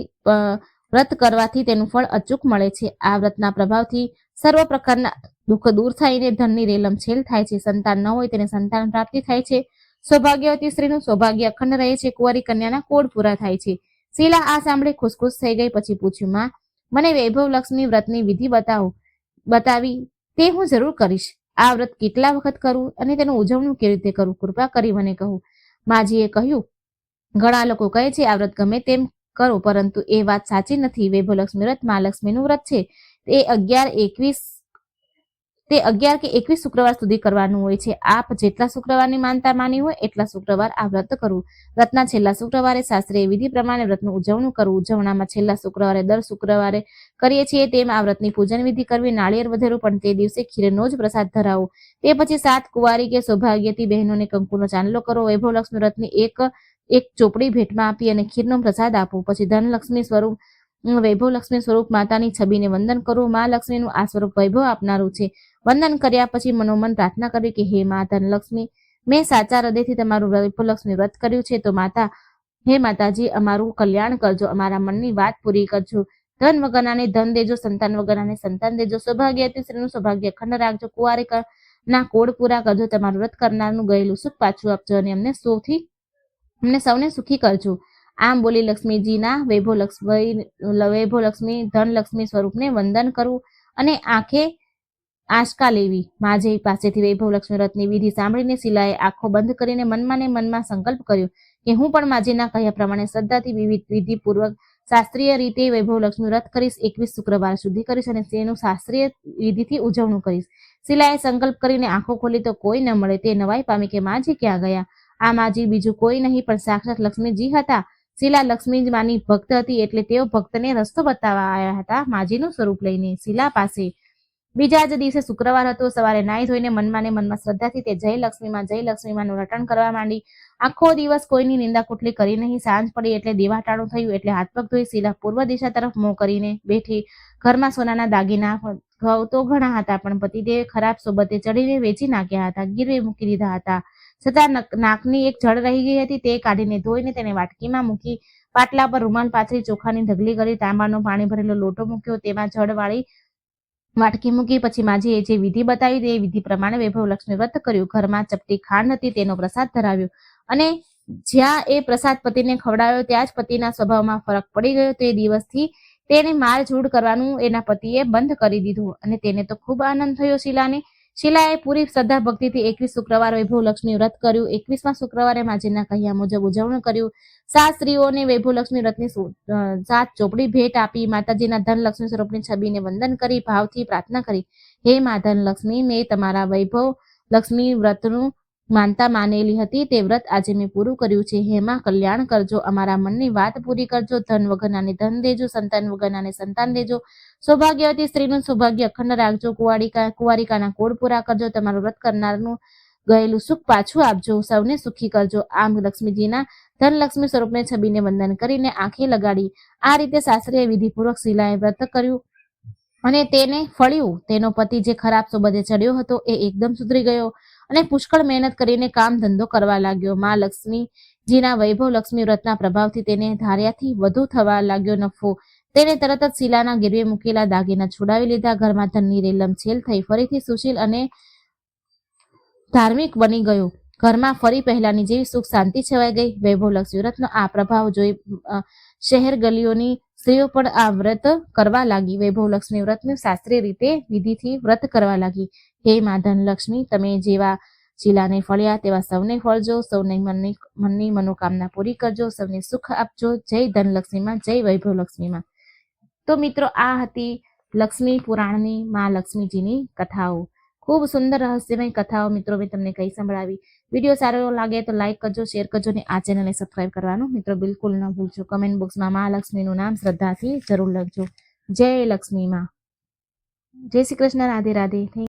વ્રત કરવાથી તેનું ફળ અચૂક મળે છે. આ વ્રતના પ્રભાવથી સર્વ પ્રકારના દુઃખ દૂર થઈને ધનની રેલમછેલ થાય છે. સંતાન ન હોય તેને સંતાન પ્રાપ્તિ થાય છે. સૌભાગ્યવતી સ્ત્રીનું સૌભાગ્ય અખંડ રહે છે. કુંવારી કન્યાના કોડ પૂરા થાય છે. શીલા આ સાંભળી ખુશખુશ થઈ ગઈ. પછી પૂછ્યું, માં, મને વૈભવલક્ષ્મી વ્રતની વિધિ બતાવી તે હું જરૂર કરીશ. આ વ્રત કેટલા વખત કરવું અને તેનું ઉજવણું કેવી રીતે કરવું, કૃપા કરી મને કહું. માજીએ કહ્યું, ઘણા લોકો કહે છે આ વ્રત ગમે તેમ કરો, પરંતુ એ વાત સાચી નથી. વૈભવલક્ષ્મી વ્રત મા લક્ષ્મીનું વ્રત છે. તે 11 કે 21 શુક્રવાર સુધી કરવાનું હોય છે. આપ જેટલા શુક્રવારની માનતા માની હોય એટલા શુક્રવાર આ વ્રત કરવું. વ્રતના છેલ્લા શુક્રવારે શાસ્ત્રીય વિધિ પ્રમાણે વ્રતનું ઉજવણું કરવું. ઉજવણામાં છેલ્લા શુક્રવારે દર શુક્રવારે કરીએ છીએ તેમ આ વ્રતની પૂજન વિધિ કરવી. નાળિયેર વધેરું, પણ તે દિવસે ખીરનો જ પ્રસાદ ધરાવો. તે પછી 7 કુંવારી કે સૌભાગ્યવતી બહેનોને કંકુનો ચાંદલો કરો. વૈભવલક્ષ્મી વ્રતની એક ચોપડી ભેટમાં આપી અને ખીરનો પ્રસાદ આપો. પછી વૈભવલક્ષ્મી સ્વરૂપ માતાની છબીને વંદન કરવું. મા લક્ષ્મીનું આ સ્વરૂપ વૈભવ આપનારું છે. વંદન કર્યા પછી મનોમન પ્રાર્થના કરવી કે હે મા ધનલક્ષ્મી, મેં સાચા હૃદયથી તમારું વૈભવલક્ષ્મી વ્રત કર્યું છે, તો હે માતાજી, અમારું કલ્યાણ કરજો, અમારા મનની વાત પૂરી કરજો. ધન વગરનાને ધન દેજો, સંતાન વગરનાને સંતાન દેજો, સૌભાગ્યવતી સ્ત્રીનું સૌભાગ્ય અખંડ રાખજો, કુંવારી ના કોડ પૂરા કરજો, તમારું વ્રત કરનારનું ગયેલું સુખ પાછું આપજો અને અમને સૌને સુખી કરજો. આમ બોલી લક્ષ્મીજીના વૈભવલક્ષ્મી ધનલક્ષ્મી સ્વરૂપને વંદન કરવું અને આંખે આંચકા લેવી. માજી પાસેથી વૈભવલક્ષ્મી વ્રતની વિધિ સાંભળીને શીલાએ આંખો બંધ કરીને મનમાં ને મનમાં સંકલ્પ કર્યો કે હું પણ માજીના કહ્યા પ્રમાણે શ્રદ્ધાથી વિધિપૂર્વક શાસ્ત્રીય રીતે વૈભવલક્ષ્મી વ્રત કરીશ. 21 શુક્રવાર સુધી કરીશ અને તેનું શાસ્ત્રીય વિધિથી ઉજવણું કરીશ. શીલાએ સંકલ્પ કરીને આંખો ખોલી તો કોઈ ન મળે. તે નવાઈ પામી કે માજી ક્યાં ગયા. આ માજી બીજું કોઈ નહીં પણ સાક્ષાત લક્ષ્મીજી હતા. શીલા લક્ષ્મીમાની ભક્ત હતી, એટલે તેઓ ભક્તને રસ્તો બતાવવા આવ્યા હતા માજીનું સ્વરૂપ લઈને. શીલા પાસે બીજા જ દિવસે શુક્રવાર હતો. સવારે નાહી ધોઈને મનમાં ને મનમાં શ્રદ્ધાથી તે જય લક્ષ્મીમાંનું રટણ કરવા માંડી. આખો દિવસ કોઈની નિંદા કુટલી કરી નહીં. સાંજ પડી એટલે દીવાટાણું થયું, એટલે હાથ પગ ધોઈ શીલા પૂર્વ દિશા તરફ મોં કરીને બેઠી. ઘરમાં સોનાના દાગીના તો ઘણા હતા, પણ પતિદેવે ખરાબ સોબતે ચડીને વેચી નાખ્યા હતા, ગીરવે મૂકી દીધા હતા. છતાં નાકની એક જળ રહી ગઈ હતી, તે કાઢીને ધોઈને તેને વાટકીમાં મૂકી. પાટલા પર રૂમાલ પાથરી ચોખાની ઢગલી કરી, તાંબાનો પાણી ભરેલો લોટો મૂક્યો, તેમાં જળવાળી વાટકી મૂકી. પછી માજીએ જે વિધિ બતાવી તે વિધિ પ્રમાણે વૈભવલક્ષ્મી વ્રત કર્યું. ઘરમાં ચપટી ખાંડ હતી, તેનો પ્રસાદ ધરાવ્યો અને જ્યાં એ પ્રસાદ પતિને ખવડાવ્યો ત્યાં જ પતિના સ્વભાવમાં ફરક પડી ગયો. તે દિવસથી તેને મારઝૂડ કરવાનું એના પતિએ બંધ કરી દીધું અને તેને તો ખૂબ આનંદ થયો. શીલાએ પૂરી શ્રદ્ધા ભક્તિથી 21 શુક્રવાર વૈભવલક્ષ્મી વ્રત કર્યું. 21મા શુક્રવારે માજીના કહ્યા મુજબ ઉજવણું કર્યું. 7 સ્ત્રીઓને વૈભવલક્ષ્મી વ્રતની 7 ચોપડી ભેટ આપી. માતાજીના ધનલક્ષ્મી સ્વરૂપની છબીને વંદન કરી ભાવથી પ્રાર્થના કરી, હે મા ધનલક્ષ્મી, મેં તમારા વૈભવલક્ષ્મી વ્રતનું માનતા માનેલી હતી તે વ્રત આજે મેં પૂરું કર્યું છે. હે માં કલ્યાણ કરજો, અમારા મનની વાત પૂરી કરજો. ધન વગરનાને ધન દેજો, સંતાન વગરનાને સંતાન દેજો. સૌભાગ્યવતી સ્ત્રીનું સૌભાગ્ય અખંડ રાખજો. કુંવારિકાના કોડ પૂરા કરજો. તમારું વ્રત કરનારનું ગયેલું સુખ પાછું આપજો. સૌને સુખી કરજો. આમ લક્ષ્મીજીના ધનલક્ષ્મી સ્વરૂપને છબીને વંદન કરીને આંખે લગાડી આ રીતે શાસ્ત્રીય વિધિપૂર્વક શીલાએ વ્રત કર્યું અને તેને ફળ્યું. તેનો પતિ જે ખરાબ સોબતે ચડ્યો હતો એ એકદમ સુધરી ગયો અને પુષ્કળ મહેનત કરીને કામ ધંધો કરવા લાગ્યો. માં લક્ષ્મીજીના વૈભવ લક્ષ્મી વ્રતના પ્રભાવથી તેને ધાર્યાથી વધુ થવા લાગ્યો નફો. તેને તરત જ શીલાના ગીરવે મૂકેલા દાગીના છોડાવી લીધા. ઘરમાં ધનની રેલમછેલ થઈ. ફરીથી સુશીલ અને ધાર્મિક બની ગયો. ઘરમાં ફરી પહેલાની જેવી સુખ શાંતિ છવાઈ ગઈ. વૈભવ લક્ષ્મી વ્રતનો આ પ્રભાવ જોઈ શહેર ગલીઓની સ્ત્રીઓ પણ આ વ્રત કરવા લાગી. વૈભવ લક્ષ્મી વ્રતનું શાસ્ત્રીય રીતે વિધિથી વ્રત કરવા લાગી. હે મા ધનલક્ષ્મી, તમે જેવા શીલાને ફળ્યા તેવા સૌને ફળજો. સૌને મનની મનોકામના પૂરી કરજો. સૌને સુખ આપજો. જય ધનલક્ષ્મીમાં, જય વૈભવ લક્ષ્મીમાં. તો મિત્રો, આ હતી લક્ષ્મી પુરાણની મા લક્ષ્મીજીની કથાઓ. ખૂબ સુંદર રહસ્યમય કથાઓ મિત્રો મેં તમને કહી સંભળાવી. વિડીયો સારો લાગે તો લાઈક કરજો, શેર કરજો અને આ ચેનલને સબસ્ક્રાઈબ કરવાનું મિત્રો બિલકુલ ન ભૂલજો. કમેન્ટ બોક્સમાં મા લક્ષ્મીનું નામ શ્રદ્ધાથી જરૂર લખજો. જય લક્ષ્મી માં. જય શ્રી કૃષ્ણ. રાધે રાધે.